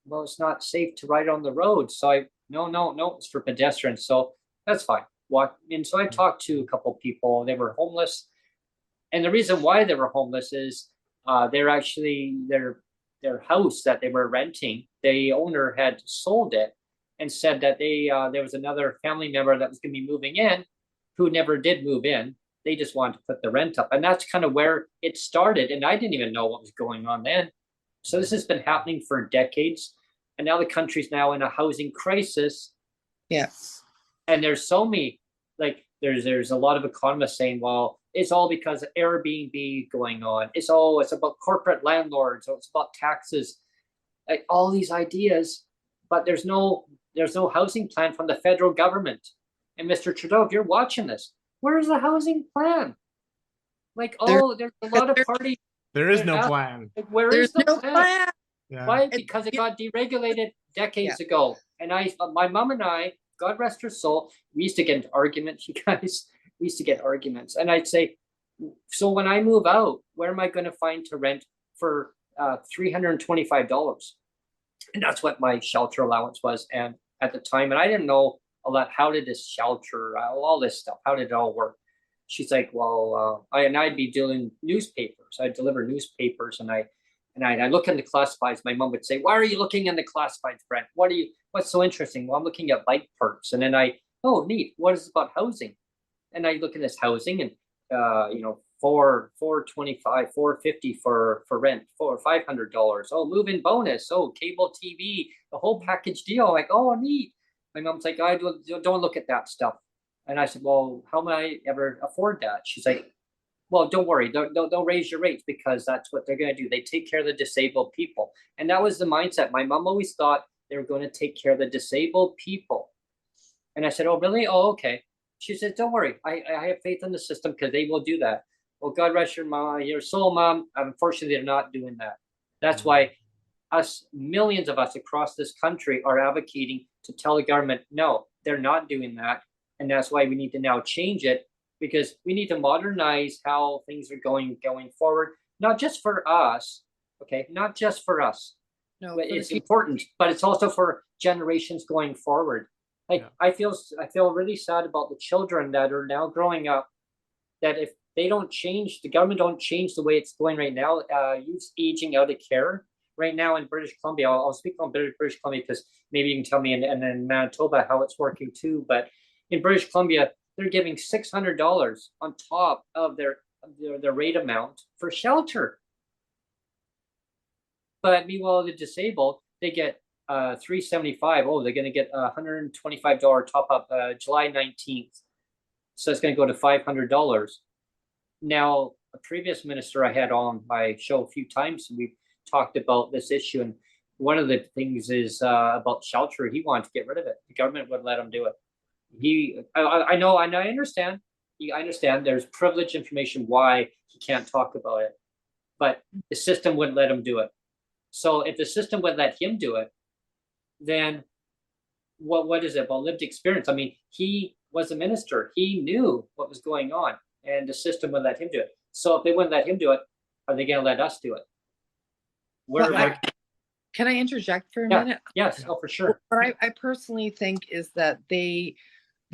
Well, it's not safe to ride on the road. So no, it's for pedestrians. So that's fine. Walk. And so I talked to a couple of people. They were homeless, and the reason why they were homeless is they're actually their house that they were renting, the owner had sold it and said that there was another family member that was going to be moving in who never did move in. They just wanted to put the rent up. And that's kind of where it started. And I didn't even know what was going on then. So this has been happening for decades. And now the country's now in a housing crisis. Yes. And there's so many, like, there's a lot of economists saying, well, it's all because of Airbnb going on. It's about corporate landlords. It's about taxes, like all these ideas, but there's no there's no housing plan from the federal government. And Mr. Trudeau, if you're watching this, where is the housing plan? Like, there's a lot of parties. There is no plan. Like, where is the plan? Yeah. Why? Because it got deregulated decades ago. And my mom and I, God rest her soul, we used to get into arguments, you guys. We used to get arguments. And I'd say, so when I move out, where am I going to find to rent for $325? And that's what my shelter allowance was. And at the time, and I didn't know a lot, how did this shelter, all this stuff, how did it all work? She's like, well, I'd be doing newspapers. I'd deliver newspapers, and I look in the classifieds. My mom would say, why are you looking in the classifieds, Brent? What's so interesting? Well, I'm looking at bike parks. And then oh, neat. What is it about housing? And I look at this housing, and $425, $450 for rent, $500. Oh, move-in bonus. Oh, cable TV, the whole package deal. Like, oh, neat. My mom's like, I don't look at that stuff. And I said, well, how may I ever afford that? She's like, well, don't worry, don't raise your rates, because that's what they're going to do. They take care of the disabled people. And that was the mindset. My mom always thought they were going to take care of the disabled people. And I said, oh, really? Oh, okay. She said, don't worry. I have faith in the system, because they will do that. Well, God rest your soul, Mom. Unfortunately, they're not doing that. That's why millions of us across this country are advocating to tell the government, no, they're not doing that. And that's why we need to now change it, because we need to modernize how things are going forward, not just for us, okay? Not just for us. No, it's important, but it's also for generations going forward. Like, yeah. I feel really sad about the children that are now growing up, that if they don't change, the government don't change the way it's going right now, youth's aging out of care. Right now in British Columbia, I'll speak on British Columbia, because maybe you can tell me in Manitoba how it's working too, but in British Columbia, they're giving $600 on top of their rate amount for shelter. But meanwhile, the disabled, they get $375. Oh, they're going to get $125 top up July 19th. So it's going to go to $500. Now, a previous minister I had on my show a few times, and we talked about this issue. And one of the things is about shelter. He wanted to get rid of it. The government would let him do it. I know, and I understand. I understand there's privileged information why he can't talk about it, but the system wouldn't let him do it. So if the system would let him do it, then what is it about lived experience? I mean, he was a minister. He knew what was going on, and the system would let him do it. So if they wouldn't let him do it, are they going to let us do it? Can I interject for a minute? Yes, oh, for sure. What I personally think is that the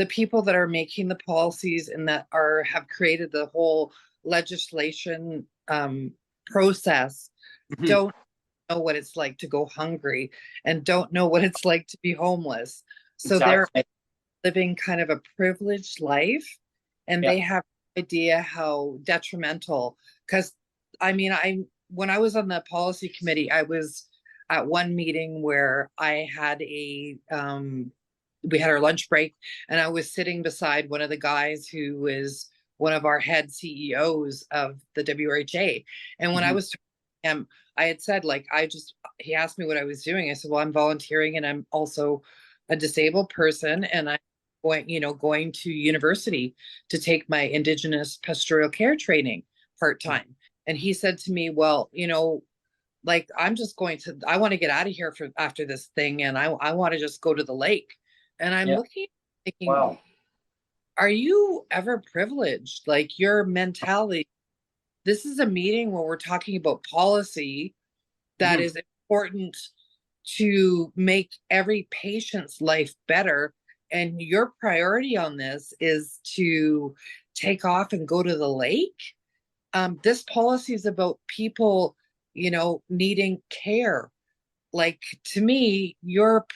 people that are making the policies and that have created the whole legislation process don't know what it's like to go hungry, and don't know what it's like to be homeless. So they're living kind of a privileged life, and they have no idea how detrimental. Because I mean, when I was on the policy committee, I was at one meeting where I had we had our lunch break, and I was sitting beside one of the guys who is one of our head CEOs of the WRHA. And when I was talking to him, I had said, like, he asked me what I was doing. I said, well, I'm volunteering, and I'm also a disabled person, and I'm going to university to take my Indigenous pastoral care training part-time. And he said to me, well, like, I want to get out of here after this thing, and I want to just go to the lake. And I'm looking, thinking, wow, are you ever privileged? Like, your mentality, this is a meeting where we're talking about policy that is important to make every patient's life better. And your priority on this is to take off and go to the lake. This policy is about people, needing care. Like, to me, your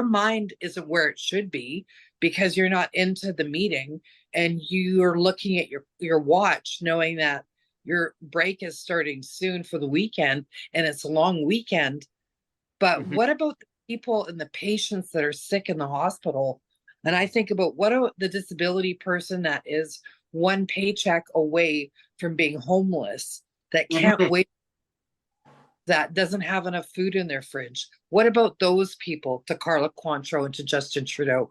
mind isn't where it should be, because you're not into the meeting, and you're looking at your watch, knowing that your break is starting soon for the weekend, and it's a long weekend. But what about the people and the patients that are sick in the hospital? And I think about the disability person that is one paycheck away from being homeless, that can't wait that doesn't have enough food in their fridge? What about those people, to Carla Cointreau and to Justin Trudeau?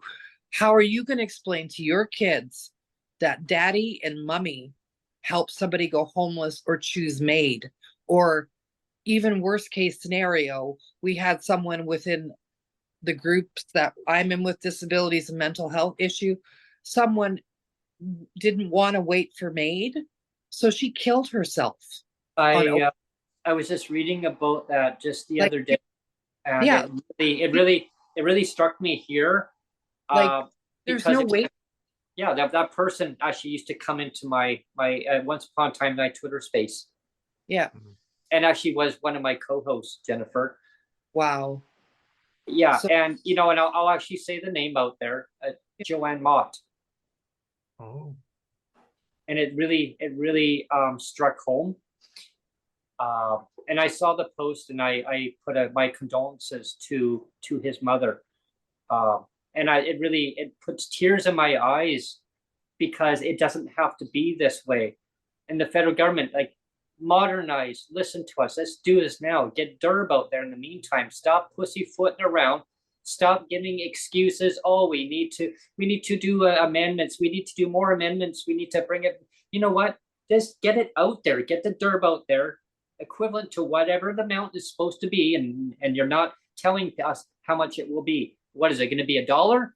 How are you going to explain to your kids that daddy and mummy help somebody go homeless or choose MAID? Or even worst case scenario, we had someone within the groups that I'm in with disabilities and mental health issue, someone didn't want to wait for MAID, so she killed herself. I was just reading about that just the other day, and yeah, it really struck me here. There's no way. Yeah, that person actually used to come into my once upon a time my Twitter space. Yeah. And actually was one of my co-hosts, Jennifer. Wow. Yeah, and and I'll actually say the name out there, Joanne Mott. Oh. And it really struck home. And I saw the post, and I put my condolences to his mother. And it puts tears in my eyes, because it doesn't have to be this way. And the federal government, like, modernize, listen to us. Let's do this now. Get DERB out there in the meantime. Stop pussyfooting around. Stop giving excuses. Oh, we need to do amendments. We need to do more amendments. We need to bring it. You know what? Just get it out there. Get the DERB out there, equivalent to whatever the amount is supposed to be, and you're not telling us how much it will be. What is it going to be, $1?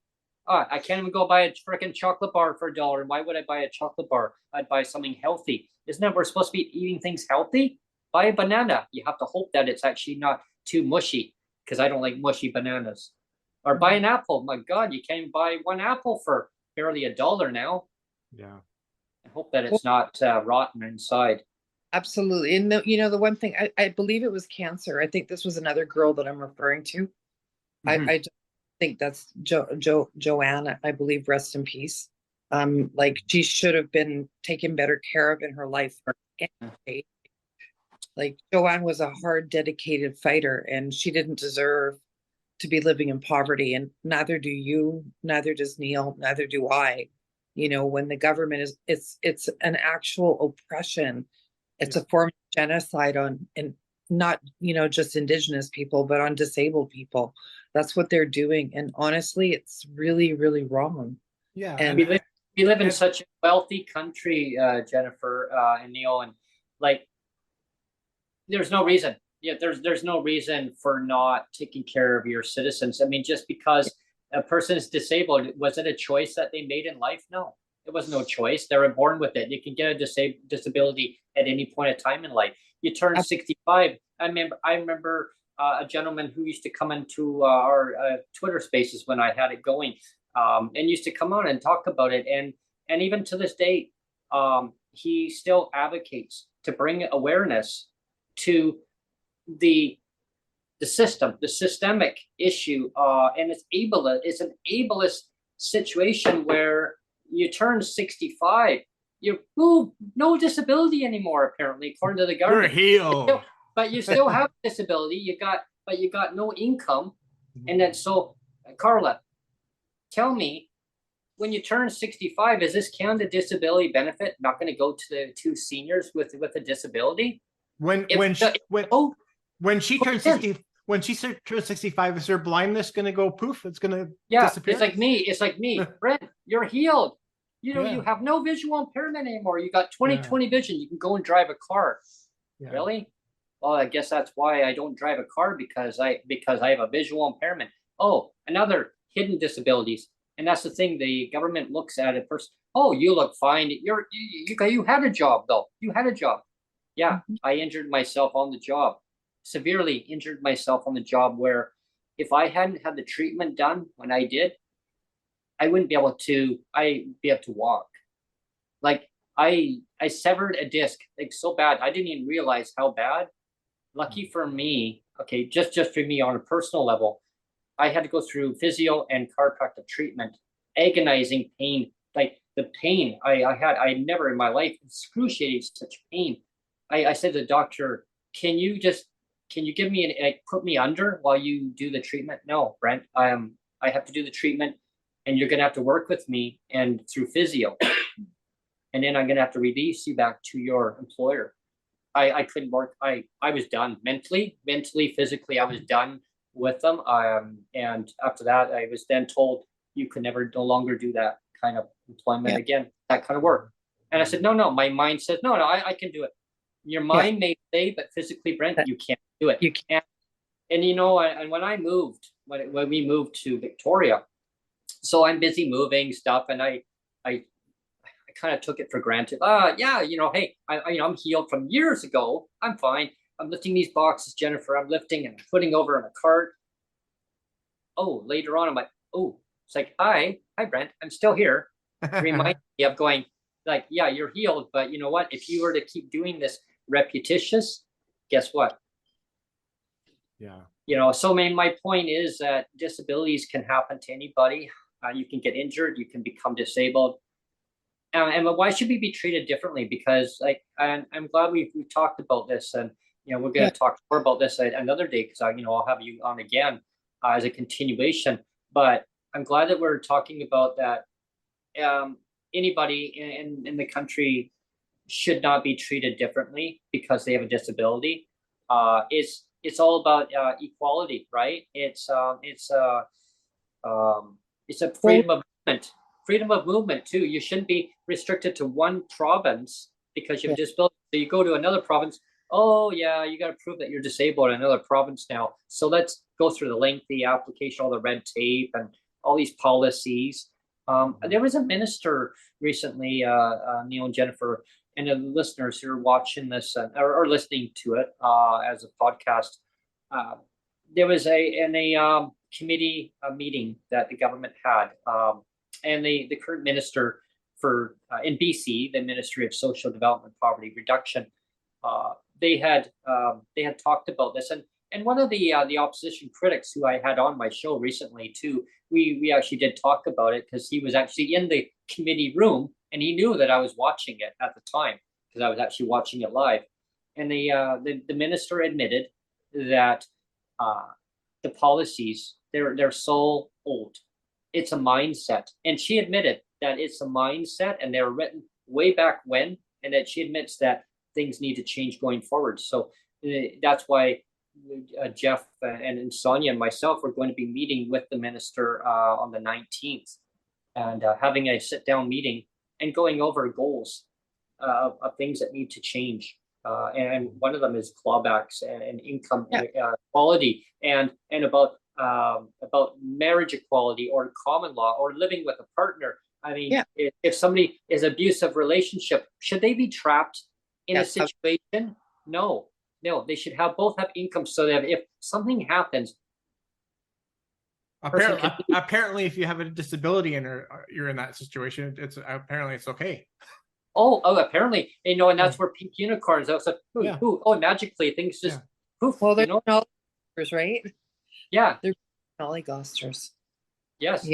I can't even go buy a freaking chocolate bar for $1. Why would I buy a chocolate bar? I'd buy something healthy. Isn't that we're supposed to be eating things healthy? Buy a banana. You have to hope that it's actually not too mushy, because I don't like mushy bananas. Or buy an apple. My God, you can't even buy one apple for barely $1 now. Yeah. I hope that it's not rotten inside. Absolutely. And the one thing, I believe it was cancer. I think this was another girl that I'm referring to. Mm-hmm. I just think that's Joanne, I believe, rest in peace. Like, she should have been taken better care of in her life. Like, Joanne was a hard, dedicated fighter, and she didn't deserve to be living in poverty. And neither do you, neither does Neil, neither do I. When the government it's an actual oppression. It's a form of genocide and not, just Indigenous people, but on disabled people. That's what they're doing. And honestly, it's really, really wrong. Yeah. And we live in such a wealthy country, Jennifer and Neil, and like, there's no reason. Yeah, there's no reason for not taking care of your citizens. I mean, just because a person is disabled, was it a choice that they made in life? No, it was no choice. They were born with it. You can get a disability at any point in time in life. You turn 65. I remember a gentleman who used to come into our Twitter spaces when I had it going, and used to come on and talk about it. And even to this day, he still advocates to bring awareness to the system, the systemic issue, and it's an ableist situation where you turn 65, you're no disability anymore, apparently, according to the government. You're healed. But you still have disability. You got no income. And then, so Carla, tell me, when you turn 65, is this Canada disability benefit not going to go to the two seniors with a disability? When she turns 60, when she turns 65, is her blindness going to go poof? It's going to disappear? It's like me. Brent, you're healed. You have no visual impairment anymore. You got 20/20 vision. You can go and drive a car. Yeah. Really? Well, I guess that's why I don't drive a car, because I have a visual impairment. Oh, another hidden disabilities. And that's the thing. The government looks at it first. Oh, you look fine. You had a job, though. You had a job. Yeah, I injured myself on the job. Severely injured myself on the job, where if I hadn't had the treatment done when I did, I wouldn't be able to walk. Like, I severed a disc, like, so bad. I didn't even realize how bad. Lucky for me, okay, just for me on a personal level, I had to go through physio and chiropractic treatment, agonizing pain. Like, the pain I never in my life, excruciating such pain. I said to the doctor, can you give me put me under while you do the treatment? No, Brent, I have to do the treatment, and you're going to have to work with me and through physio. And then I'm going to have to release you back to your employer. I couldn't work. I was done mentally, physically. I was done with them. And after that, I was then told you could never no longer do that kind of employment again, that kind of work. And I said, no, my mind says, no, I can do it. Your mind may say, but physically, Brent, you can't do it. You can't. And you know, and when I moved, when we moved to Victoria, so I'm busy moving stuff, and I kind of took it for granted. Yeah, you know, hey, I'm healed from years ago. I'm fine. I'm lifting these boxes, Jennifer. I'm lifting and putting over in a cart. Oh, later on, I'm like, oh, it's like, hi, Brent. I'm still here. Remind me of going, like, yeah, you're healed, but you know what? If you were to keep doing this repetitious, guess what? Yeah. You know, so my point is that disabilities can happen to anybody. You can get injured, you can become disabled. And why should we be treated differently? Because like, and I'm glad we've talked about this, and you know, we're going to talk more about this another day, because I'll have you on again as a continuation. But I'm glad that we're talking about that. Anybody in the country should not be treated differently because they have a disability. It's all about equality, right? It's a freedom of movement. Freedom of movement too. You shouldn't be restricted to one province because you have disability. So you go to another province. Oh yeah, you got to prove that you're disabled in another province now. So let's go through the lengthy application, all the red tape, and all these policies. There was a minister recently, Neil and Jennifer, and the listeners who are watching this or listening to it as a podcast. There was a committee meeting that the government had. And the current minister for in BC, the Ministry of Social Development, Poverty Reduction, they had talked about this, and one of the opposition critics who I had on my show recently too, we actually did talk about it because he was actually in the committee room and he knew that I was watching it at the time because I was actually watching it live, and the minister admitted that the policies they're so old. It's a mindset. And she admitted that it's a mindset and they were written way back when, and that she admits that things need to change going forward. So that's why Jeff and Sonia and myself are going to be meeting with the minister on the 19th and having a sit down meeting and going over goals of things that need to change. And one of them is clawbacks and income equality and about marriage equality or common law or living with a partner. I mean, if somebody is abusive relationship, should they be trapped in a situation? No, they should both have income so that if something happens, apparently if you have a disability and you're in that situation, it's okay. Oh, apparently, and that's where pink unicorns. I was like, oh, magically things just poof. Well, they're oligosters, right? Yeah, they're oligosters. Yes,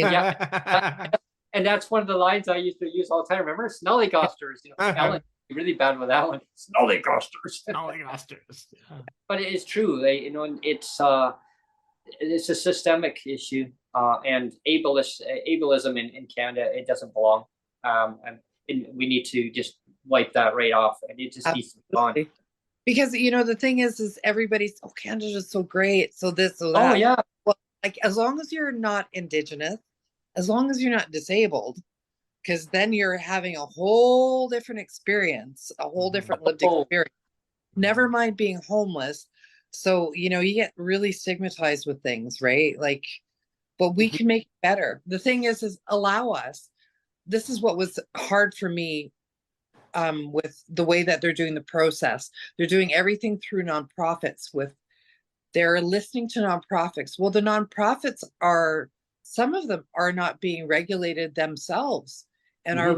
and that's one of the lines I used to use all the time. Remember, snolligosters. Ellen, really bad with that one. Snolligosters. Snolligosters. But it is true. It's a systemic issue, and ableism in Canada, it doesn't belong. And we need to just wipe that right off, and it just needs to be gone. Because the thing is everybody's Canada's so great, so this, so that. Oh yeah. Well, like as long as you're not Indigenous, as long as you're not disabled, because then you're having a whole different experience, a whole different lived experience. Never mind being homeless. So you get really stigmatized with things, right? Like, but we can make it better. The thing is allow us. This is what was hard for me with the way that they're doing the process. They're doing everything through nonprofits. They're listening to nonprofits. Well, the nonprofits some of them are not being regulated themselves and are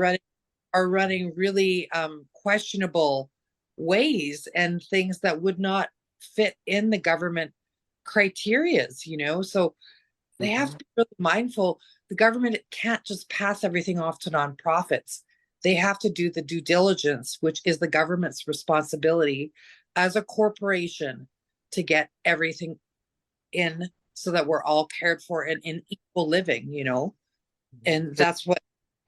running really questionable ways and things that would not fit in the government criterias, so they have to be really mindful. The government can't just pass everything off to nonprofits. They have to do the due diligence, which is the government's responsibility as a corporation to get everything in so that we're all cared for and in equal living, and that's what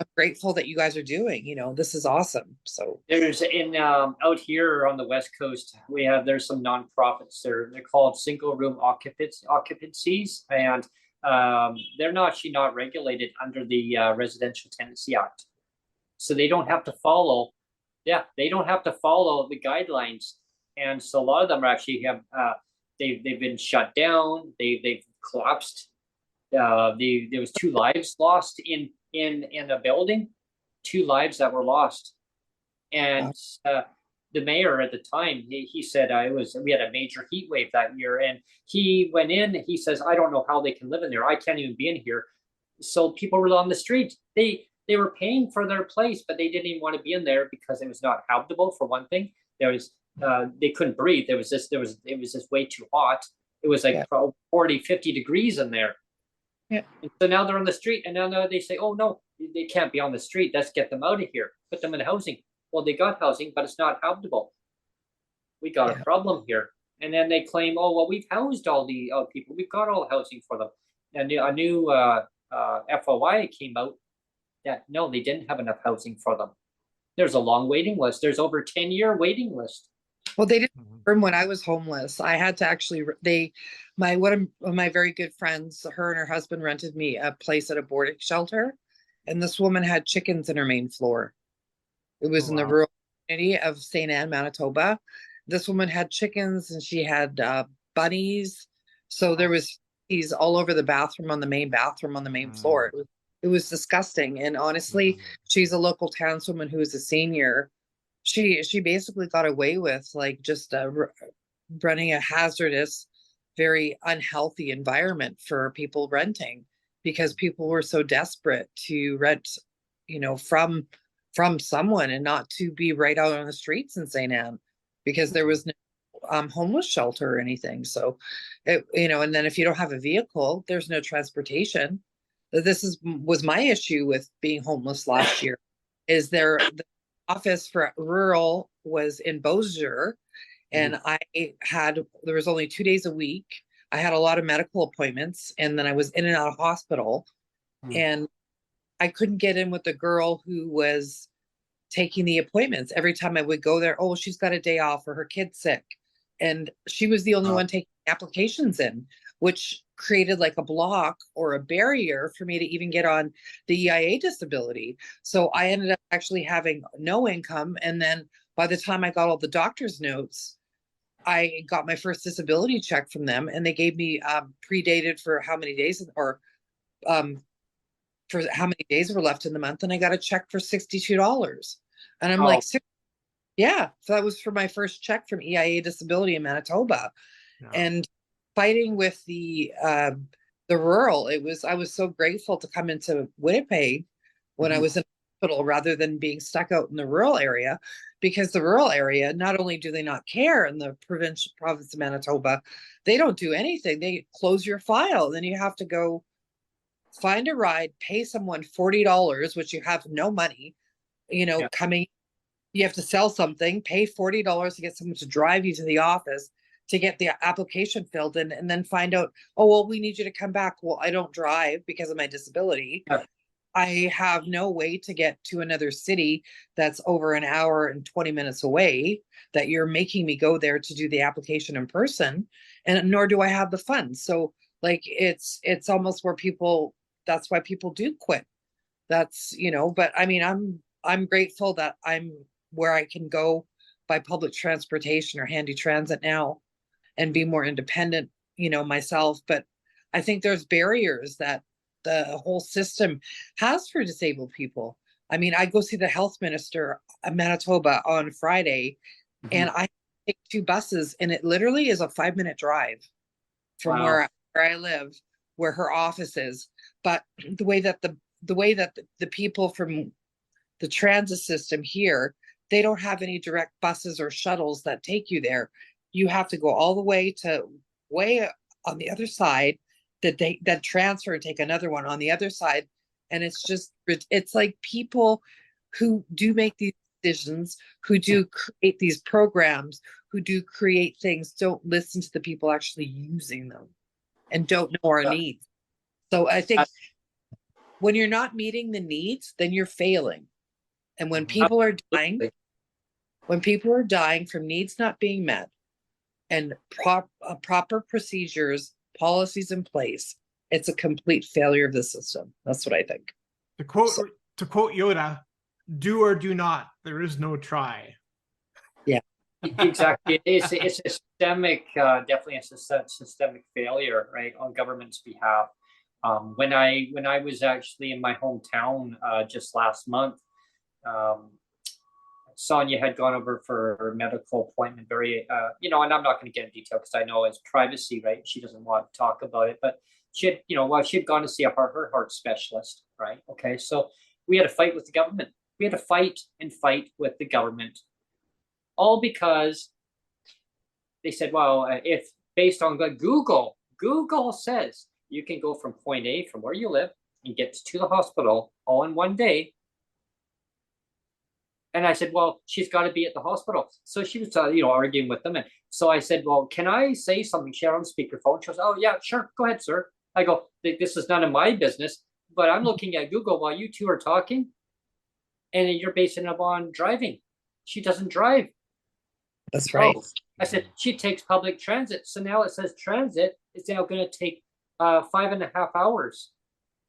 I'm grateful that you guys are doing. This is awesome. So There's out here on the West Coast, there's some nonprofits. They're called single room occupancies, and they're actually not regulated under the Residential Tenancy Act, so they don't have to follow. Yeah, they don't have to follow the guidelines, and so a lot of them actually have they've been shut down. They've collapsed. There was 2 lives lost in a building, 2 lives that were lost. And the mayor at the time, he said we had a major heat wave that year, and he went in. He says, "I don't know how they can live in there. I can't even be in here." So people were on the street. They were paying for their place, but they didn't even want to be in there because it was not habitable. For one thing, they couldn't breathe. It was just way too hot. It was like 40, 50 degrees in there. Yeah. And so now they're on the street, and now they say, "Oh no, they can't be on the street. Let's get them out of here. Put them in housing." Well, they got housing, but it's not habitable. We got a problem here. And then they claim, "Oh well, we've housed all the people. We've got all the housing for them." And a new FOI came out that no, they didn't have enough housing for them. There's a long waiting list. There's over 10-year waiting list. Well, they didn't. From when I was homeless, I had to actually. One of my very good friends, her and her husband rented me a place at a boarding shelter, and this woman had chickens in her main floor. It was in the rural community of St. Anne, Manitoba. This woman had chickens, and she had bunnies. So there was bees all over the bathroom, on the main floor. It was disgusting. And honestly, she's a local townswoman who is a senior. She basically got away with like just running a hazardous, very unhealthy environment for people renting, because people were so desperate to rent, from someone, and not to be right out on the streets in St. Anne, because there was no homeless shelter or anything. So, and then if you don't have a vehicle, there's no transportation. Was my issue with being homeless last year. The office for rural was in Beausejour, and there was only 2 days a week. I had a lot of medical appointments, and then I was in and out of hospital, and I couldn't get in with the girl who was taking the appointments. Every time I would go there, "Oh, she's got a day off, or her kid's sick." And she was the only one taking applications in, which created like a block or a barrier for me to even get on the EIA disability. So I ended up actually having no income. And then by the time I got all the doctor's notes, I got my first disability check from them, and they gave me predated for how many days, or for how many days were left in the month, and I got a check for $62. And I'm like, yeah. So that was for my first check from EIA Disability in Manitoba. And fighting with the rural, I was so grateful to come into Winnipeg when I was in hospital, rather than being stuck out in the rural area, because the rural area, not only do they not care in the province of Manitoba, they don't do anything. They close your file. Then you have to go find a ride, pay someone $40, which you have no money, coming. You have to sell something, pay $40 to get someone to drive you to the office to get the application filled in, and then find out, "Oh, well, we need you to come back." Well, I don't drive because of my disability. I have no way to get to another city that's over an hour and 20 minutes away, that you're making me go there to do the application in person, and nor do I have the funds. So like, it's almost where that's why people do quit. That's, but I mean, I'm grateful that I'm where I can go by public transportation or handy transit now, and be more independent, myself. But I think there's barriers that the whole system has for disabled people. I mean, I go see the health minister of Manitoba on Friday, and I take 2 buses, and it literally is a 5-minute drive from where I live, where her office is. But the way that the people from the transit system here, they don't have any direct buses or shuttles that take you there. You have to go all the way on the other side, that transfer and take another one on the other side. And it's like people who do make these decisions, who do create these programs, who do create things, don't listen to the people actually using them, and don't know our needs. So I think when you're not meeting the needs, then you're failing. And when people are dying, from needs not being met and proper procedures, policies in place, it's a complete failure of the system. That's what I think. To quote Yoda, do or do not, there is no try. Yeah. Exactly. It's a systemic, definitely a systemic failure, right, on government's behalf. When I was actually in my hometown just last month, Sonia had gone over for her medical appointment, very, and I'm not going to get in detail because I know it's privacy, right? She doesn't want to talk about it, but she had, she had gone to see her heart specialist, right? Okay, so we had a fight with the government. We had to fight with the government, all because they said, well, if based on Google says you can go from point A, from where you live, and get to the hospital all in one day. And I said, well, she's got to be at the hospital. So she was, arguing with them. And so I said, well, can I say something? She had on speakerphone. She goes, oh, yeah, sure. Go ahead, sir. I go, this is none of my business, but I'm looking at Google while you two are talking, and you're basing it on driving. She doesn't drive. That's right. Oh, I said, she takes public transit. So now it says transit is now going to take 5.5 hours.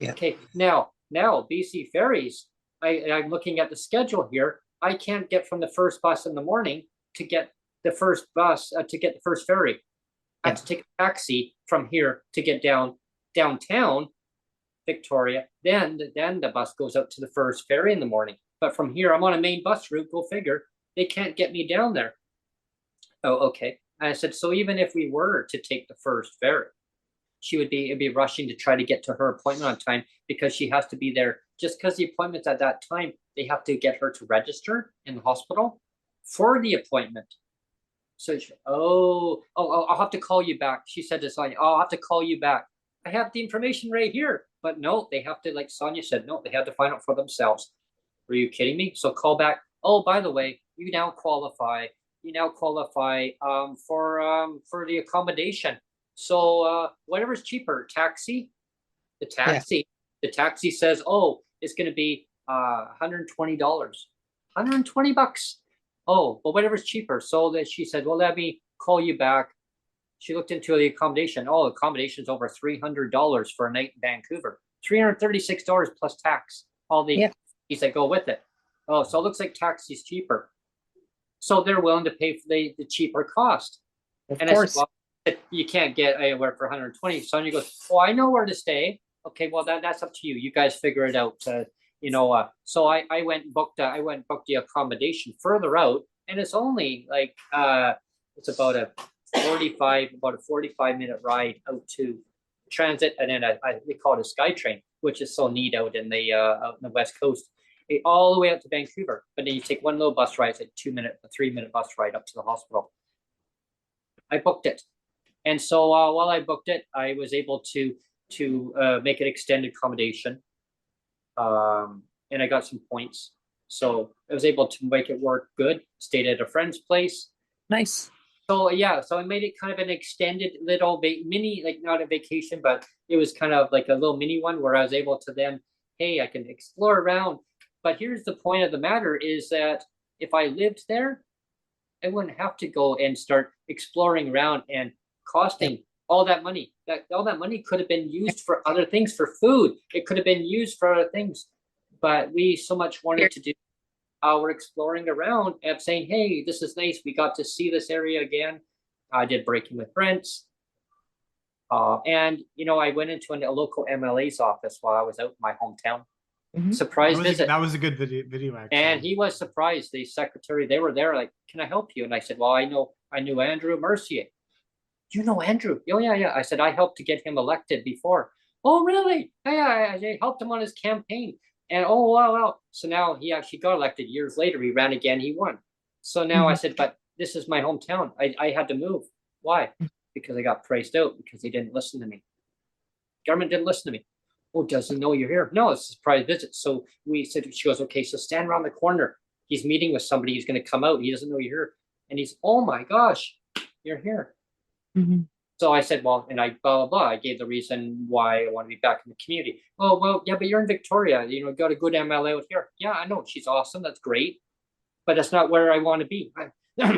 Yeah. Okay. Now BC Ferries, I'm looking at the schedule here. I can't get from the first bus in the morning to get the first bus, to get the first ferry. I have to take a taxi from here to get downtown Victoria. Then the bus goes out to the first ferry in the morning. But from here, I'm on a main bus route. Go figure. They can't get me down there. Oh, okay. And I said, so even if we were to take the first ferry, she would be rushing to try to get to her appointment on time because she has to be there. Just because the appointment's at that time, they have to get her to register in the hospital for the appointment. So she, I'll have to call you back. She said to Sonia, I'll have to call you back. I have the information right here. But no, they have to, like Sonia said, no, they have to find out for themselves. Were you kidding me? So call back. Oh, by the way, you now qualify for the accommodation. So whatever's cheaper, taxi. The taxi says, oh, it's going to be $120, $120. Oh, but whatever's cheaper. So that she said, well, let me call you back. She looked into the accommodation. Oh, accommodation's over $300 for a night in Vancouver. $336 plus tax. All the fees that go with it. Oh, so it looks like taxi's cheaper. So they're willing to pay for the cheaper cost. Of course. I said, well, you can't get anywhere for 120. Sonia goes, oh, I know where to stay. Okay, well that's up to you. You guys figure it out. So I went and booked the accommodation further out, and it's only like it's about a 45-minute ride out to transit, and then they call it a SkyTrain, which is so neat out in the West Coast, all the way out to Vancouver. But then you take one little bus ride, it's like a 3-minute bus ride up to the hospital. I booked it, and so while I booked it, I was able to make an extended accommodation, and I got some points, so I was able to make it work good. Stayed at a friend's place. Nice. So so I made it kind of an extended little mini, like not a vacation, but it was kind of like a little mini one where I was able to then, hey, I can explore around. But here's the point of the matter is that if I lived there, I wouldn't have to go and start exploring around and costing all that money. All that money could have been used for other things, for food. It could have been used for other things. But we so much wanted to do. We're exploring around and saying, hey, this is nice. We got to see this area again. I did Breaking with Brent. And, I went into a local MLA's office while I was out in my hometown. Mm-hmm. Surprise visit. That was a good video actually. And he was surprised. The secretary, they were there like, can I help you? And I said, well, I knew Andrew Mercier. You know Andrew? Oh, yeah. I said, I helped to get him elected before. Oh, really? Yeah, I helped him on his campaign. And oh, wow. So now he actually got elected years later. He ran again. He won. So now I said, but this is my hometown. I had to move. Why? Because I got priced out because he didn't listen to me. Government didn't listen to me. Oh, does he know you're here? No, it's a surprise visit. So we said, she goes, okay, so stand around the corner. He's meeting with somebody. He's going to come out. He doesn't know you're here. And he's, oh my gosh, you're here. Mm-hmm. So I said, well, and I blah, blah, blah. I gave the reason why I want to be back in the community. Oh, well, yeah, but you're in Victoria. You know, got a good MLA out here. Yeah, I know. She's awesome. That's great. But that's not where I want to be.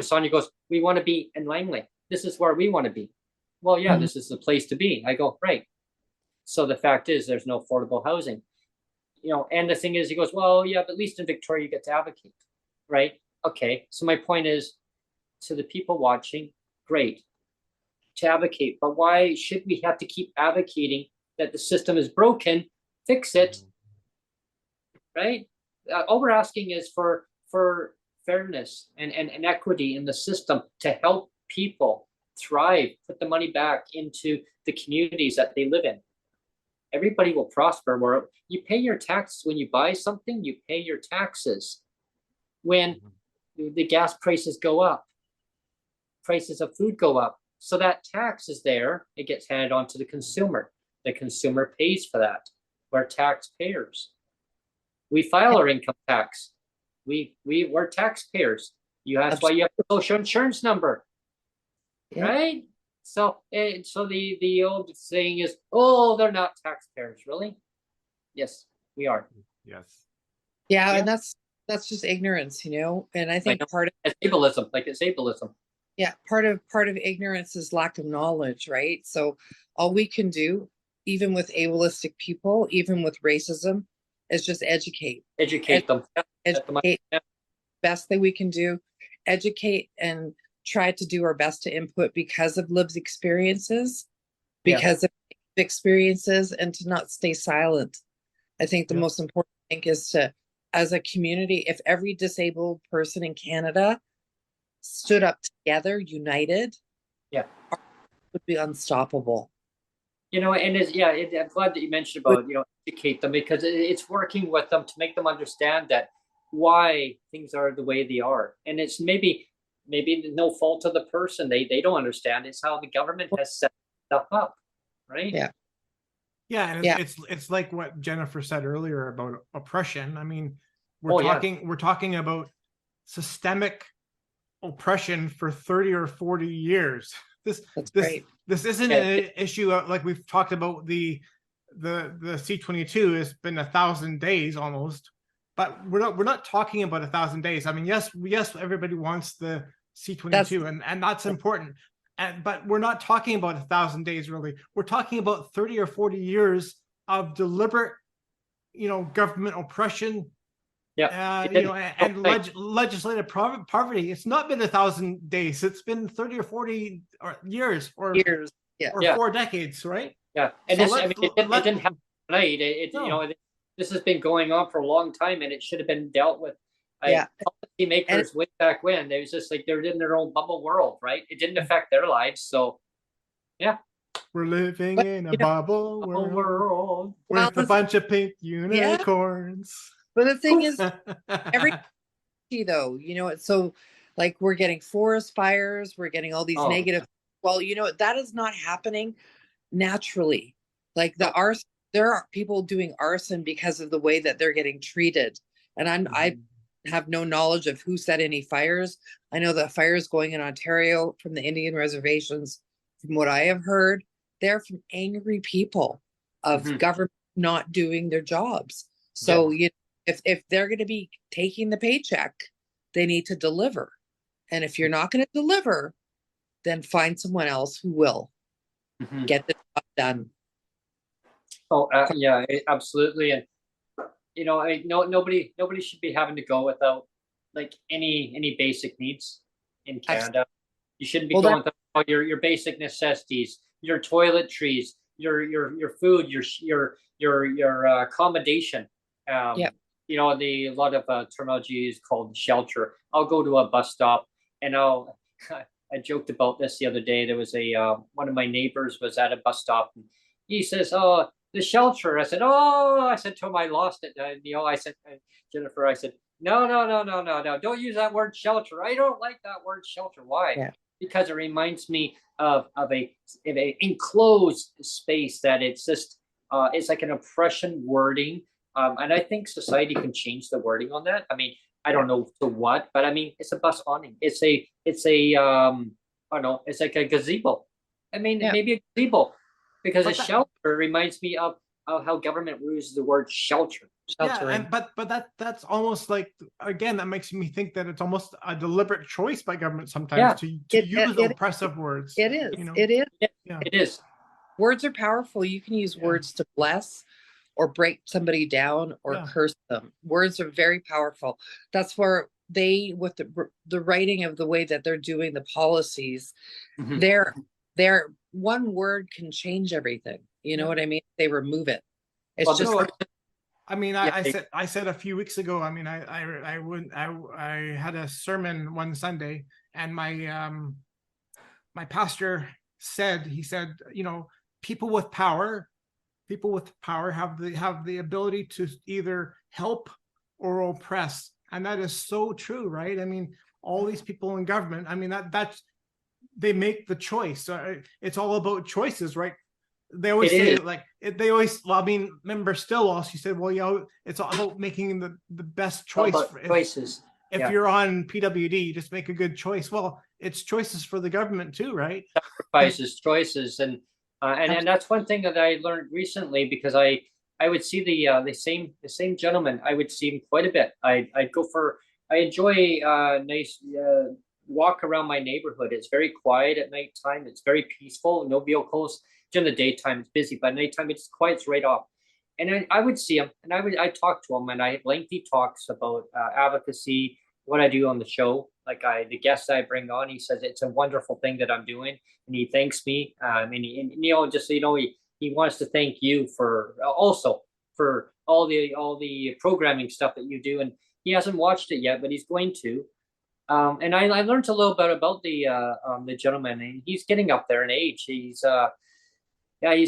Sonia goes, we want to be in Langley. This is where we want to be. Well, yeah, this is the place to be. I go, right. So the fact is there's no affordable housing. You know, and the thing is, he goes, well, yeah, but at least in Victoria you get to advocate, right? Okay, so my point is, to the people watching, great, to advocate, but why should we have to keep advocating that the system is broken? Fix it, right? All we're asking is for fairness and equity in the system to help people thrive, put the money back into the communities that they live in. Everybody will prosper. Where you pay your taxes when you buy something, you pay your taxes when the gas prices go up, prices of food go up. So that tax is there, it gets handed on to the consumer. The consumer pays for that. We're taxpayers. We file our income tax. We're taxpayers. That's why you have the social insurance number, right? So the old saying is, oh, they're not taxpayers, really? Yes, we are. Yes. Yeah, and that's just ignorance, you know. And I think part of it's ableism, it's ableism. Yeah, part of ignorance is lack of knowledge, right? So all we can do, even with ableistic people, even with racism, is just educate. Educate them. Educate. Best thing we can do, educate and try to do our best to input because of lived experiences, because of experiences, and to not stay silent. I think the most important thing is to, as a community, if every disabled person in Canada stood up together, united, it would be unstoppable. You know, and I'm glad that you mentioned about, educate them, because it's working with them to make them understand that why things are the way they are. And it's maybe no fault of the person. They don't understand. It's how the government has set stuff up, right? Yeah, and it's like what Jennifer said earlier about oppression. I mean, we're talking about systemic oppression for 30 or 40 years. This isn't an issue like we've talked about the C-22 has been 1,000 days almost, but we're not talking about 1,000 days. I mean, yes, everybody wants the C-22 and that's important. But we're not talking about 1,000 days, really. We're talking about 30 or 40 years of deliberate, government oppression, and legislated poverty. It's not been 1,000 days. It's been 30 or 40 years, or 4 decades, right? Yeah, and so it didn't happen tonight. This has been going on for a long time, and it should have been dealt with. Policymakers way back when, they was just like they're in their own bubble world, right? It didn't affect their lives, so we're living in a bubble world with a bunch of pink unicorns. But the thing is, it's so like we're getting forest fires, we're getting all these negative. Well, that is not happening naturally. Like the arson, there are people doing arson because of the way that they're getting treated, and I have no knowledge of who set any fires. I know the fires going in Ontario from the Indian reservations, from what I have heard, they're from angry people of government not doing their jobs. So if they're going to be taking the paycheck, they need to deliver. And if you're not going to deliver, then find someone else who will get the job done. Oh, absolutely. And nobody should be having to go without like any basic needs in Canada. You shouldn't be going without your basic necessities, your toiletries, your food, your accommodation. A lot of terminology is called shelter. I'll go to a bus stop and I joked about this the other day. There was one of my neighbors was at a bus stop and he says, "Oh, the shelter." I said, to him, I lost it. I said, Jennifer, I said, no, don't use that word shelter. I don't like that word shelter. Why? Yeah. Because it reminds me of a enclosed space that it's just it's like an oppression wording. And I think society can change the wording on that. I mean, I don't know to what, but I mean, it's a bus awning. It's like a gazebo. I mean, Yeah. maybe a gazebo, because a But that- shelter reminds me of how government uses the word shelter. Yeah, Sheltering. and but that's almost like, again, that makes me think that it's almost a deliberate choice by government sometimes Yeah. to It- use it- oppressive words. It is. You know? It is. Yeah. It is. Words are powerful. You can use Yeah. words to bless or break somebody down or Yeah. curse them. Words are very powerful. That's where they, with the writing of the way that they're doing the policies, Mhm. their one word can change everything. You know Yeah. what I mean? They remove it. It's Well, just No, I mean, Yeah, I said a few weeks ago. I mean, I had a sermon one Sunday, and my pastor said, he said, you know, people with power have the ability to either help or oppress, and that is so true, right? I mean, all these people in government, I mean, that's they make the choice. It's all about choices, right? They always It say is. like they always. Well, I mean, remember Stillwell? She said, "Well, you know, it's all about making the best All choice. about choices. If Yeah. you're on PWD, just make a good choice." Well, it's choices for the government too, right? Sacrifices, choices, and that's one thing that I learned recently, because I would see the same gentleman. I would see him quite a bit. I'd go for, I enjoy nice walk around my neighborhood. It's very quiet at nighttime. It's very peaceful. No vehicles. During the daytime, it's busy, but at nighttime, it just quiets right off. And I would see him, and I talk to him, and I have lengthy talks about advocacy, what I do on the show. Like the guests I bring on, he says it's a wonderful thing that I'm doing, and he thanks me. And you know, just so you know, he wants to thank you for also for all the programming stuff that you do, and he hasn't watched it yet, but he's going to. And I learned a little bit about the gentleman, and he's getting up there in age. He's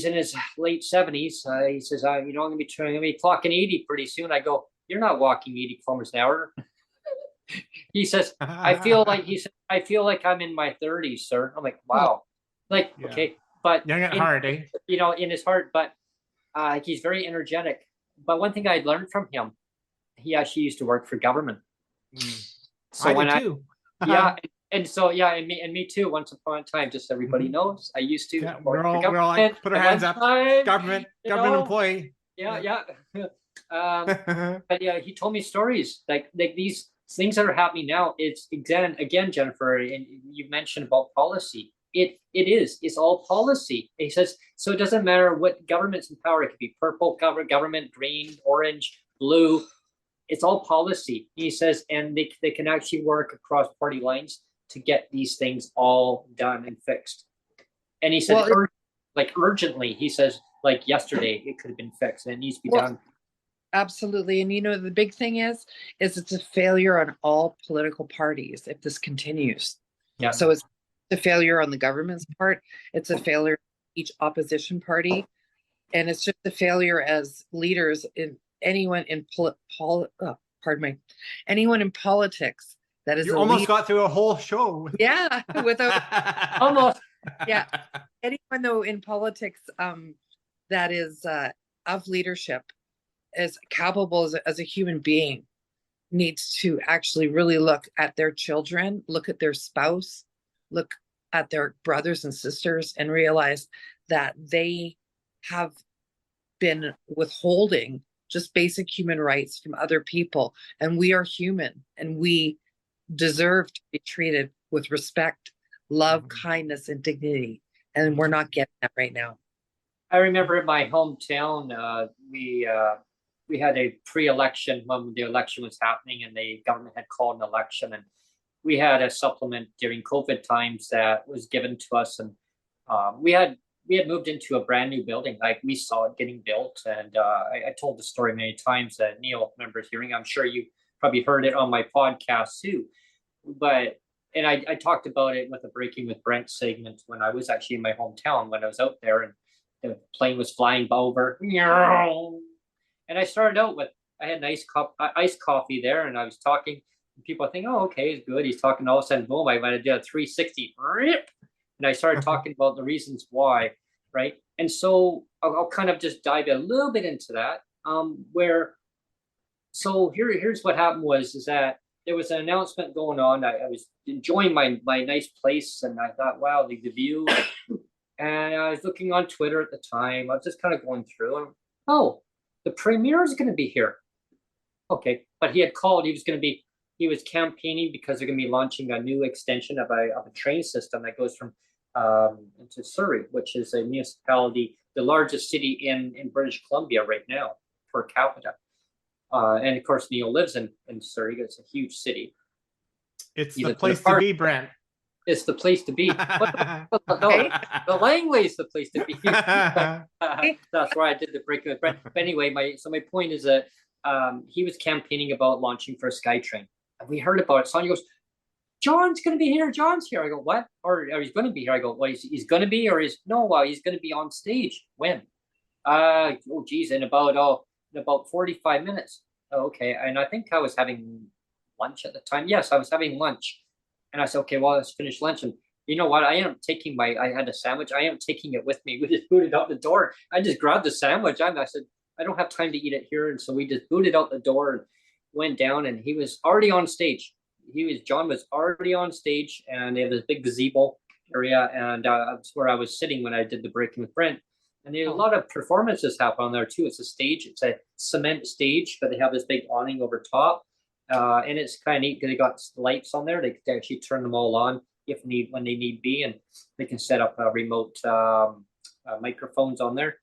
in his late 70s. He says, you know, I'm gonna be clocking 80 pretty soon. I go, you're not walking 80 kilometers an hour. He says, I feel like I'm in my 30s, sir. I'm like, wow. Like, Yeah. okay, but Young at heart, eh? you know, in his heart, but he's very energetic. But one thing I learned from him, he actually used to work for government. So I did too. yeah, and so yeah, and me too. Once upon a time, just so everybody knows, I used to Yeah, work for we're all like, government put our at hands one up. time, Government you government know? employee. Yeah. But yeah, he told me stories like these things that are happening now. It's again, Jennifer, and you mentioned about policy. It's all policy. He says, so it doesn't matter what government's in power. It could be purple government, green, orange, blue. It's all policy. He says, and they can actually work across party lines to get these things all done and fixed. And he said, Well, urgently, he says, like yesterday, it could have been fixed and it needs to be done. Absolutely. And you know, the big thing is it's a failure on all political parties if this continues. Yeah. So it's a failure on the government's part. It's a failure on each opposition party. And it's just a failure as leaders in anyone in anyone in politics that is You a almost leader. got through a whole show. Yeah, without Almost. yeah. Anyone though in politics that is of leadership, as capable as a human being, needs to actually really look at their children, look at their spouse, look at their brothers and sisters, and realize that they have been withholding just basic human rights from other people. And we are human, and we deserve to be treated with respect, love, kindness, and dignity. And we're not getting that right now. I remember in my hometown, we had a pre-election when the election was happening, and the government had called an election, and we had a supplement during COVID times that was given to us, and we had moved into a brand new building. Like, we saw it getting built, and I told the story many times that Neil remembers hearing. I'm sure you probably heard it on my podcast too, but. And I talked about it with the Breaking with Brent segment when I was actually in my hometown, when I was out there and the plane was flying over. And I started out with, I had an iced coffee there, and I was talking, and people think, oh, okay, it's good. He's talking, all of a sudden, boom, I went and did a 360, and I started talking about the reasons why, right? And so I'll kind of just dive a little bit into that, so here's what happened is that there was an announcement going on. I was enjoying my nice place, and I thought, wow, the view. And I was looking on Twitter at the time. I was just kind of going through, and oh, the premier is going to be here. Okay, but he had called. He was campaigning because they're going to be launching a new extension of a train system that goes from into Surrey, which is a municipality, the largest city in British Columbia right now per capita. And of course, Neil lives in Surrey. It's a huge city. It's the place to be, Brent. It's the place to be. The Langley's the place to be. That's why I did the break with Brent. But anyway, my point is that he was campaigning about launching for a SkyTrain. And we heard about it. Sonia goes, John's going to be here. John's here. I go, what? Or he's going to be here. I go, well, he's going to be, or he's going to be on stage. When? Oh, geez, in about 45 minutes. Oh, okay. And I think I was having lunch at the time. Yes, I was having lunch. And I said, okay, well, let's finish lunch. And you know what? I had a sandwich. I am taking it with me. We just booted out the door. I just grabbed the sandwich. I said, I don't have time to eat it here. And so we just booted out the door and went down, and he was already on stage. John was already on stage, and they have this big gazebo area, and that's where I was sitting when I did the breaking with Brent. And there's a lot of performances happen on there too. It's a stage, it's a cement stage, but they have this big awning over top. And it's kind of neat because they got lights on there. They can actually turn them all on when they need be, and they can set up remote microphones on there.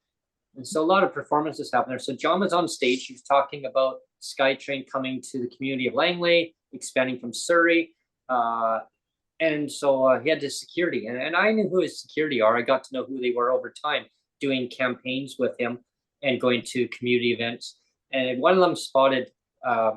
And so a lot of performances happen there. So John was on stage. He was talking about SkyTrain coming to the community of Langley, expanding from Surrey. And so he had this security. And I knew who his security are. I got to know who they were over time, doing campaigns with him and going to community events. And one of them spotted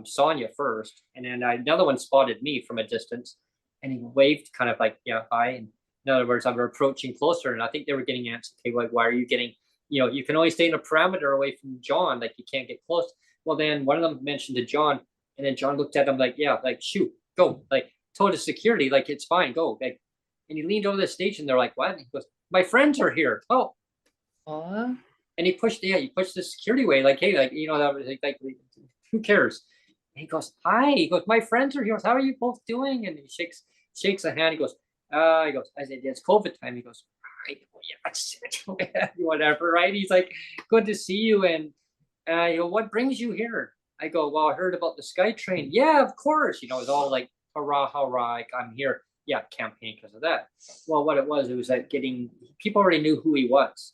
Sonia first. And then another one spotted me from a distance. And he waved kind of like, yeah, hi. And in other words, I'm approaching closer. And I think they were getting answered, okay, like, why are you getting, you can only stay in a parameter away from John, like you can't get close. Well, then one of them mentioned to John, and then John looked at him like, yeah, like, shoot, go, like told his security, like, it's fine, go. Like, and he leaned over the stage and they're like, what? And he goes, my friends are here. Oh. And he pushed the security away, like, hey, like, that was like who cares? And he goes, hi. He goes, my friends are here. How are you both doing? And he shakes a hand. He goes, I said, it's COVID time. He goes, yeah, whatever, right? He's like, good to see you. And what brings you here? I go, well, I heard about the SkyTrain. Yeah, of course. It's all like, hurrah, hurrah, like, I'm here. Yeah, campaign because of that. Well, what it was that people already knew who he was,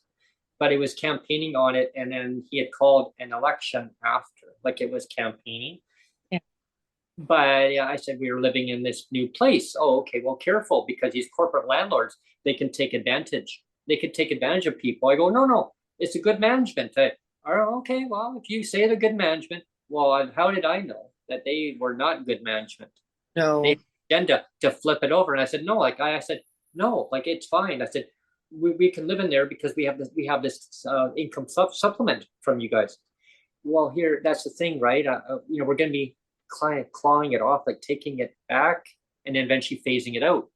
but it was campaigning on it. And then he had called an election after, like it was campaigning. Yeah. But yeah, I said, we were living in this new place. Oh, okay, well, careful, because these corporate landlords, they can take advantage. They could take advantage of people. I go, no, it's a good management. Oh, okay, well, if you say they're good management, well, how did I know that they were not good management? No. They agenda to flip it over. And I said, no, like I said, no, like it's fine. I said, we can live in there because we have this income supplement from you guys. Well, here, that's the thing, right? We're going to be clawing it off, like taking it back and then eventually phasing it out.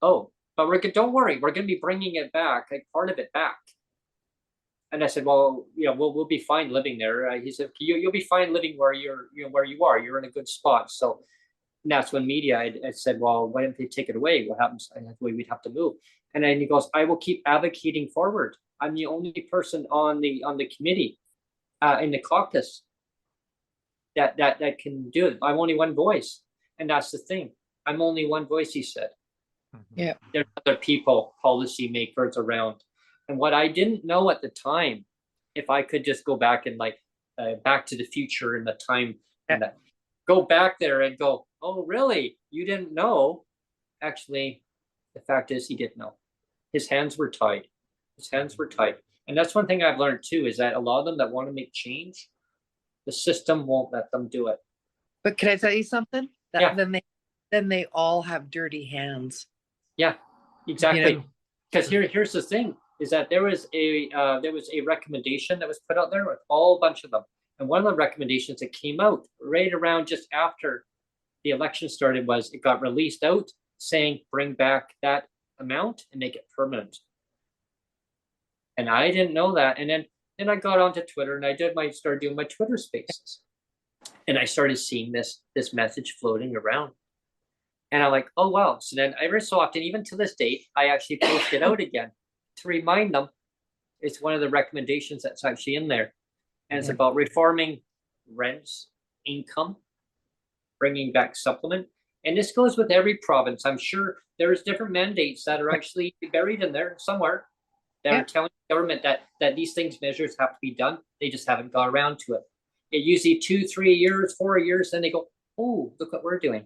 Oh, but don't worry, we're going to be bringing it back, like part of it back. And I said, well, we'll be fine living there. He said, you'll be fine living where where you are. You're in a good spot. So that's when media, I said, well, why don't they take it away? What happens? We'd have to move. And then he goes, I will keep advocating forward. I'm the only person on the committee, in the caucus that can do it. I'm only one voice. And that's the thing. I'm only one voice, he said. Yeah. There are other people, policy makers around. And what I didn't know at the time, if I could just go back and Back to the Future in the time, and go back there and go, oh, really? You didn't know? Actually, the fact is he didn't know. His hands were tied. And that's one thing I've learned too, is that a lot of them that want to make change, the system won't let them do it. But can I tell you something? Yeah. Then they all have dirty hands. Yeah, exactly. Because here's the thing, is that there was a recommendation that was put out there with a whole bunch of them. And one of the recommendations that came out right around just after the election started was it got released out saying bring back that amount and make it permanent. And I didn't know that. And then I got onto Twitter and I started doing my Twitter spaces. And I started seeing this message floating around. And I'm like, oh wow. So then every so often, even to this date, I actually post it out again to remind them it's one of the recommendations that's actually in there. And it's about reforming rents, income, bringing back supplement. And this goes with every province. I'm sure there's different mandates that are actually buried in there somewhere that are telling the government that these measures have to be done. They just haven't got around to it. It usually 2, 3 years, 4 years, then they go, oh, look what we're doing.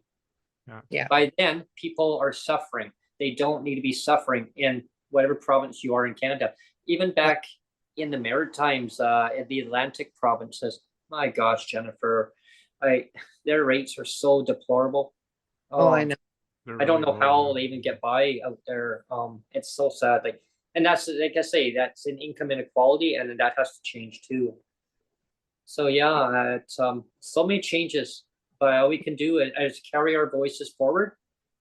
Yeah. By then, people are suffering. They don't need to be suffering in whatever province you are in Canada. Even back in the Maritimes, in the Atlantic provinces, my gosh, Jennifer, their rates are so deplorable. Oh, I know. I don't know how they even get by out there. It's so sad. Like, and that's, like I say, that's an income inequality, and then that has to change too. So yeah, it's so many changes, but all we can do is carry our voices forward,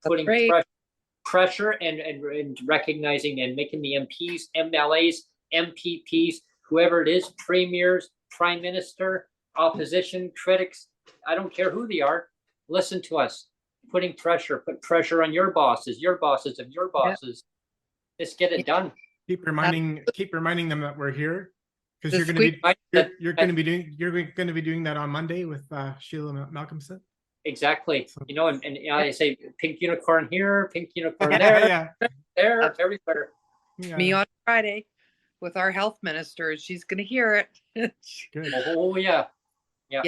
putting pressure and recognizing and making the MPs, MLAs, MPPs, whoever it is, premiers, prime minister, opposition, critics, I don't care who they are, listen to us. Putting pressure, put pressure on your bosses, and your bosses. Let's get it done. Keep reminding them that we're here, because you're going to be doing that on Monday with Sheila Malcolmson. Exactly. So, you know, and I say pink unicorn here, pink unicorn there, there, everywhere. Yeah. Me on Friday with our health minister, she's going to hear it. Good. Oh yeah. You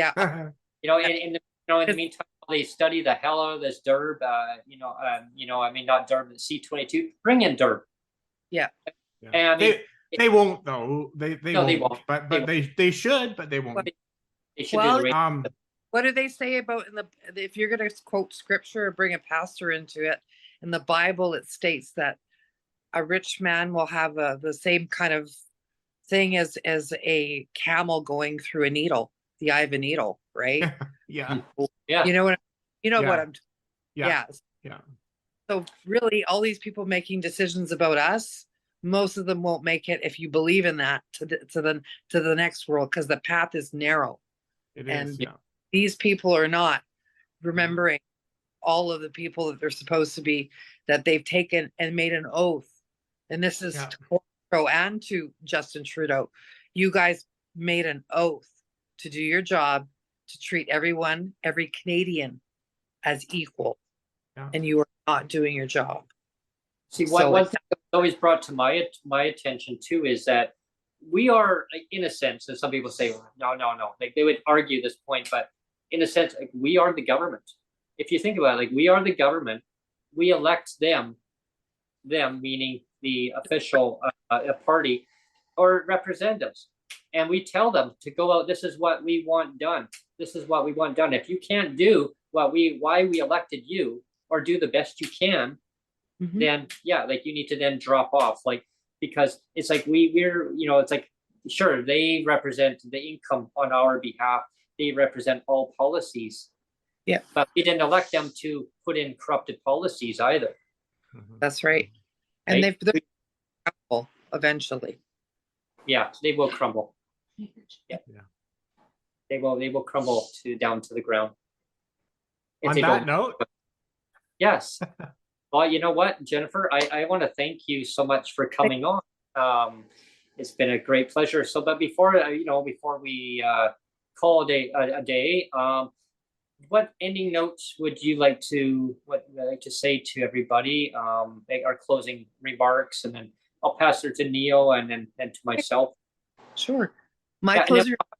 know, in the meantime, they study the hell out of this DERB. I mean, not DERB, but C22. Bring in DERB. Yeah. And I mean, they won't though. They won't. But they should, but they won't. They should do the right. What do they say about if you're going to quote scripture or bring a pastor into it, in the Bible it states that a rich man will have the same kind of thing as a camel going through a needle, the eye of a needle, right? Yeah. You know what I'm yeah. So really, all these people making decisions about us, most of them won't make it, if you believe in that, to the next world, because the path is narrow. It is. These people are not remembering all of the people that they're supposed to be, that they've taken and made an oath. And this is to Trudeau and to Justin Trudeau. You guys made an oath to do your job, to treat everyone, every Canadian, as equal. And you are not doing your job. See, one thing that's always brought to my attention too is that we are, like, in a sense, and some people say, no, like they would argue this point, but in a sense, like, we are the government. If you think about it, like, we are the government, we elect them meaning the official party or representatives, and we tell them to go out. This is what we want done. This is what we want done. If you can't do why we elected you, or do the best you can, then like, you need to then drop off, like, because it's like we're it's like, sure, they represent the income on our behalf, they represent all policies, but we didn't elect them to put in corrupted policies either. That's right. And they're crumble eventually. They will crumble. They will crumble down to the ground. On that note, yes. Well, you know what, Jennifer, I want to thank you so much for coming on. It's been a great pleasure. So, but before we call a day, what ending notes would you like to say to everybody? Our closing remarks, and then I'll pass it to Neil, and then to myself. Sure. I'll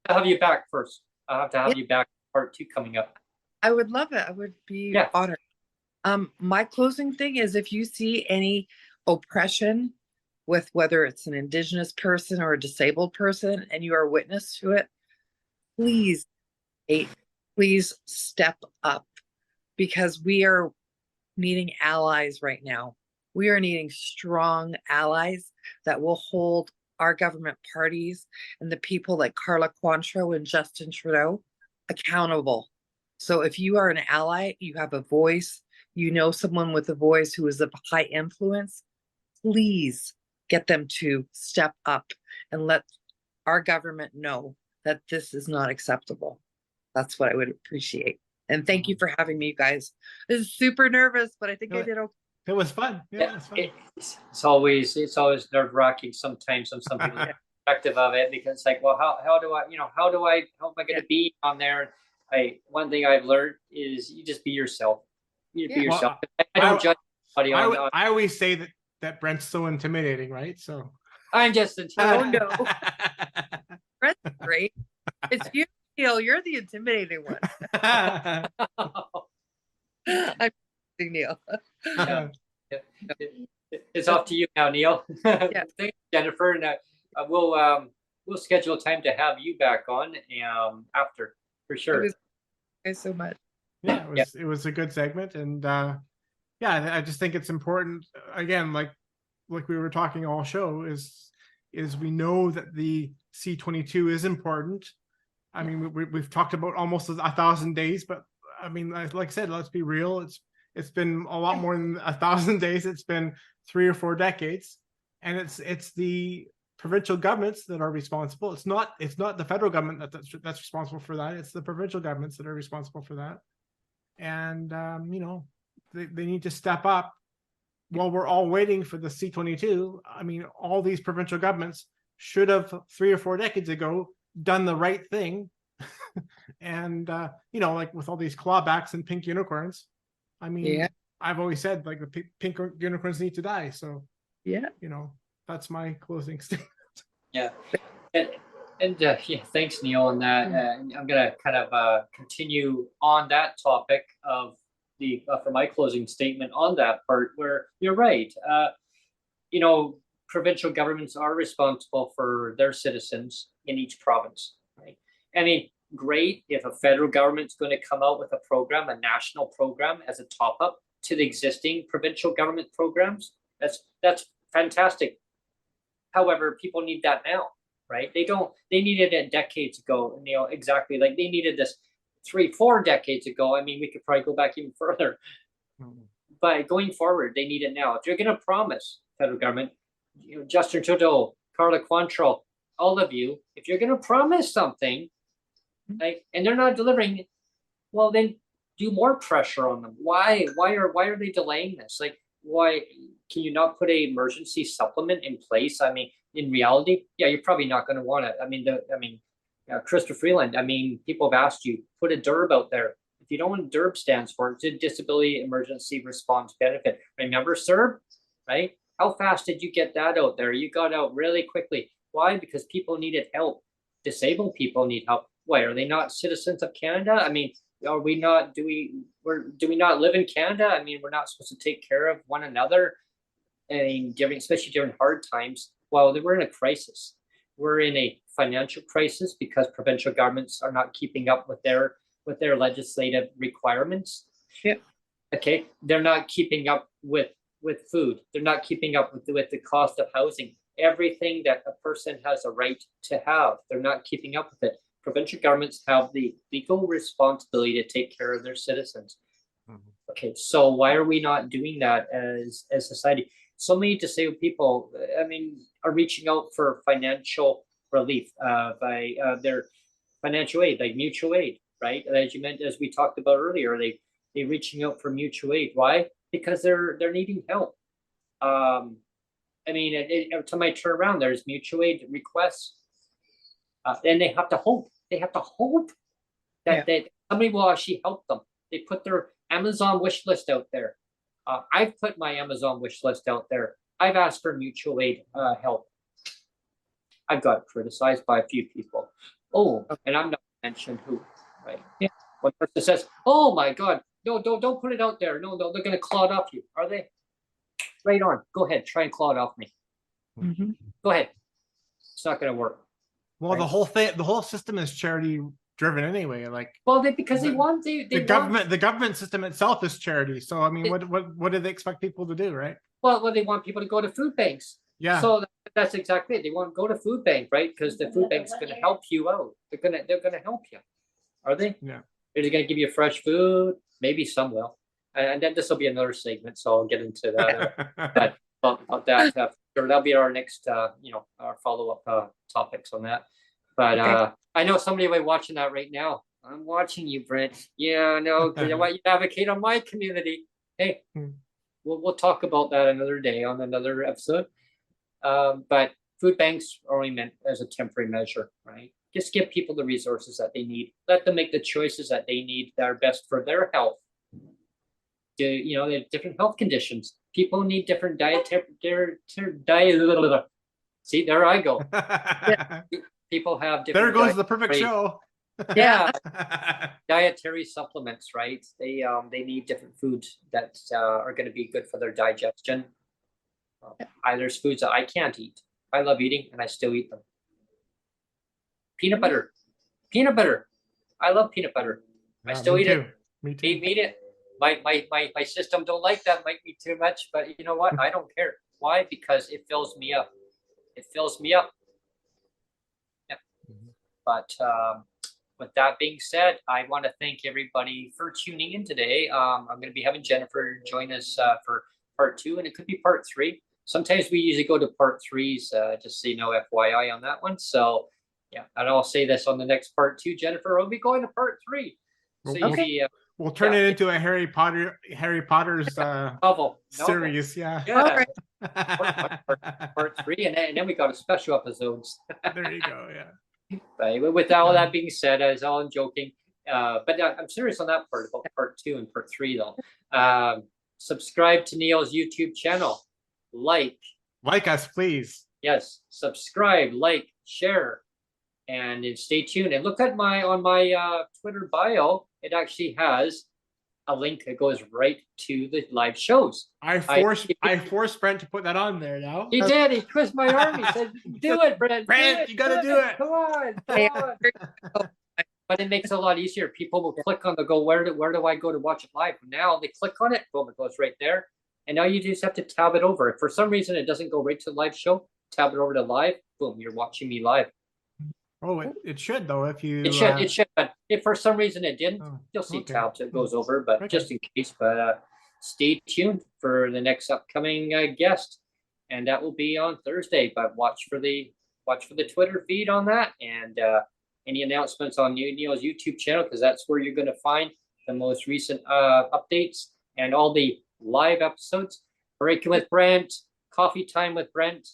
have you back first. I'll have to have you back. Part 2 coming up. I would love it. I would be honored. My closing thing is, if you see any oppression with whether it's an Indigenous person or a disabled person, and you are a witness to it, please step up, because we are needing allies right now. We are needing strong allies that will hold our government parties and the people like Carla Cointreau and Justin Trudeau accountable. So if you are an ally, you have a voice, you know someone with a voice who is of high influence, please get them to step up and let our government know that this is not acceptable. That's what I would appreciate. And thank you for having me, you guys. This is super nervous, but I think I did okay. It was fun. Yeah, it was fun. It's always nerve-wracking sometimes on some people's perspective of it, because it's like, well, how do I, how am I going to be on there? One thing I've learned is you just be yourself. You be yourself. Well, I don't judge anybody on. I always say that Brent's so intimidating, right? So I'm just intimidating. Oh no, Brent's great. It's you, Neil. You're the intimidating one. I'm Neil. Yeah. It's off to you now, Neil. Yeah. Thanks, Jennifer, and we'll schedule time to have you back on after, for sure. Thank you so much. Yeah, it was a good segment, and I just think it's important. Again, like we were talking all show, is we know that the C-22 is important. I mean, we've talked about almost 1,000 days, but I mean, like I said, let's be real. It's been a lot more than 1,000 days. It's been 3 or 4 decades, and it's the provincial governments that are responsible. It's not the federal government that's responsible for that. It's the provincial governments that are responsible for that. And they need to step up while we're all waiting for the C-22. I mean, all these provincial governments should have 3 or 4 decades ago done the right thing. And like with all these clawbacks and pink unicorns, I mean, I've always said, like, the pink unicorns need to die. So that's my closing statement. Yeah. And thanks, Neil, on that. I'm gonna kind of continue on that topic of for my closing statement on that part, where you're right. Provincial governments are responsible for their citizens in each province, right? I mean, great if a federal government's going to come out with a program, a national program, as a top up to the existing provincial government programs. That's fantastic. However, people need that now, right? They needed it decades ago. Exactly, like they needed this 3-4 decades ago. I mean, we could probably go back even further. But going forward, they need it now. If you're going to promise, federal government, Justin Trudeau, Carla Quantrill, all of you, if you're going to promise something, and they're not delivering, well, then do more pressure on them. Why are they delaying this? Like, why can you not put an emergency supplement in place? I mean, in reality, you're probably not going to want it. I mean, Krista Freeland, I mean, people have asked you, put a DERB out there. If you don't know what DERB stands for, it's a Disability Emergency Response Benefit. Remember CERB, right? How fast did you get that out there? You got out really quickly. Why? Because people needed help. Disabled people need help. Why, are they not citizens of Canada? I mean, are we not, do we not live in Canada? I mean, we're not supposed to take care of one another. I mean, especially during hard times. Well, we're in a crisis. We're in a financial crisis because provincial governments are not keeping up with their legislative requirements. Yep. Okay, they're not keeping up with food. They're not keeping up with the cost of housing. Everything that a person has a right to have, they're not keeping up with it. Provincial governments have the legal responsibility to take care of their citizens. Okay, so why are we not doing that as society? So many disabled people, I mean, are reaching out for financial relief by their financial aid, like mutual aid, right? As we talked about earlier, they reaching out for mutual aid. Why? Because they're needing help. I mean, every time I turn around, there's mutual aid requests, and they have to hope. They have to hope that somebody will actually help them. They put their Amazon wish list out there. I've put my Amazon wish list out there. I've asked for mutual aid help. I've got criticized by a few people. And I'm not mentioning who, right? Yeah. One person says, "Oh my God, no, don't put it out there. No, they're going to claw it off you." Are they? Right on. Go ahead, try and claw it off me. Go ahead. It's not going to work. Well, right? The whole system is charity driven anyway. Like, well, the government system itself is charity. So I mean, what do they expect people to do, right? Well, they want people to go to food banks. Yeah. So that's exactly it. They want to go to food bank, right? Because the food bank's going to help you out. They're gonna help you. Are they? Yeah. Are they going to give you fresh food? Maybe some will. And then this will be another segment, so I'll get into that. about that. That'll be our next, our follow-up topics on that. But I know somebody will be watching that right now. I'm watching you, Brent. Yeah, no, what you advocate on my community. Hey, we'll talk about that another day on another episode. But food banks are only meant as a temporary measure, right? Just give people the resources that they need. Let them make the choices that they need that are best for their health. They have different health conditions. People need different diet. See, there I go. People have different. There goes the perfect show. Yeah, dietary supplements, right? They need different foods that are going to be good for their digestion. There's foods that I can't eat. I love eating, and I still eat them. Peanut butter. I love peanut butter. I still eat it. Me too. Eat it. My system don't like that. Might be too much, but you know what? I don't care. Why? Because it fills me up. It fills me up. Yeah. But with that being said, I want to thank everybody for tuning in today. I'm going to be having Jennifer join us for part 2, and it could be part 3. Sometimes we usually go to part 3s, just so you know, FYI on that one. So yeah, and I'll say this on the next part 2, Jennifer, we'll be going to part 3. So okay. We'll turn it into a Harry Potter's novel series. Yeah. Part 3, and then we got a special episodes. There you go. Yeah. Right. With all that being said, as all I'm joking, but I'm serious on that part about part 2 and part 3 though. Subscribe to Neil's YouTube channel. Like us, please. Yes, subscribe, like, share, and stay tuned. And look at my Twitter bio. It actually has a link that goes right to the live shows. I forced Brent to put that on there now. He did. He twisted my arm. He said, "Do it, Brent. Brent, you got to do it. Come on." But it makes it a lot easier. People will click on the go. Where do I go to watch it live? Now they click on it. Boom! It goes right there. And now you just have to tab it over. If for some reason it doesn't go right to the live show, tab it over to live. Boom! You're watching me live. Oh, it should though. If you it should. But if for some reason it didn't, you'll see tabs. It goes over, but just in case. But stay tuned for the next upcoming guest, and that will be on Thursday. But watch for the Twitter feed on that, and any announcements on Neil's YouTube channel, because that's where you're going to find the most recent updates and all the live episodes. Breaking with Brent, Coffee Time with Brent.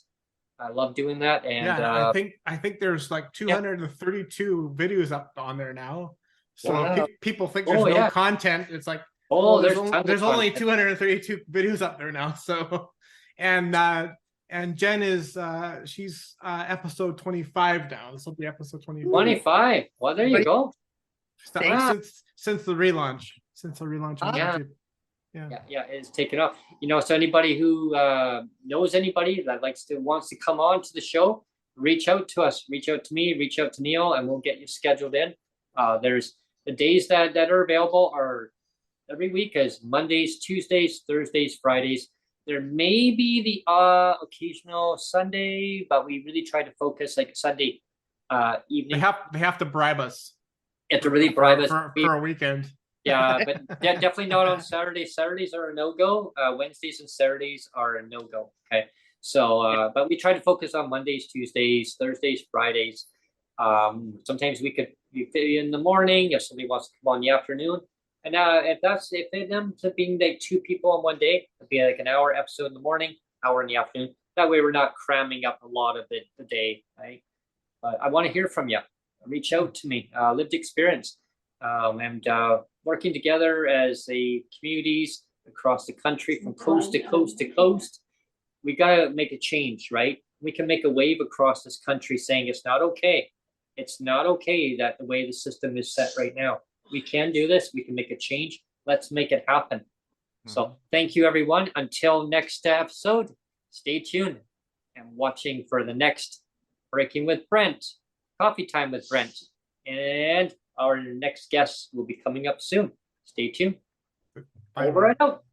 I love doing that. And I think there's like 232 videos up on there now. So if people think there's no content, it's like there's only 232 videos up there now. So and Jen is she's episode 25 now. This will be episode 25. 25. Well, there you go. Since the relaunch. On YouTube. Yeah, it's taken off. So anybody who knows anybody that wants to come on to the show, reach out to us. Reach out to me. Reach out to Neil, and we'll get you scheduled in. There's the days that are available are every week as Mondays, Tuesdays, Thursdays, Fridays. There may be the occasional Sunday, but we really try to focus like Sunday evening. They have to bribe us. You have to really bribe us for a weekend. Yeah, but definitely not on Saturdays. Saturdays are a no-go. Wednesdays and Saturdays are a no-go. Okay. So, but we try to focus on Mondays, Tuesdays, Thursdays, Fridays. Sometimes we could be in the morning if somebody wants to come on in the afternoon. And if it ends up being like 2 people on one day, it'd be like an hour episode in the morning, hour in the afternoon. That way we're not cramming up a lot of the day, right? But I want to hear from you. Reach out to me. Lived experience. And working together as communities across the country from coast to coast to coast, we got to make a change, right? We can make a wave across this country saying it's not okay. It's not okay that the way the system is set right now. We can do this. We can make a change. Let's make it happen. So thank you, everyone. Until next episode, stay tuned and watching for the next Breaking with Brent, Coffee Time with Brent, and our next guest will be coming up soon. Stay tuned. Bye. Over and out.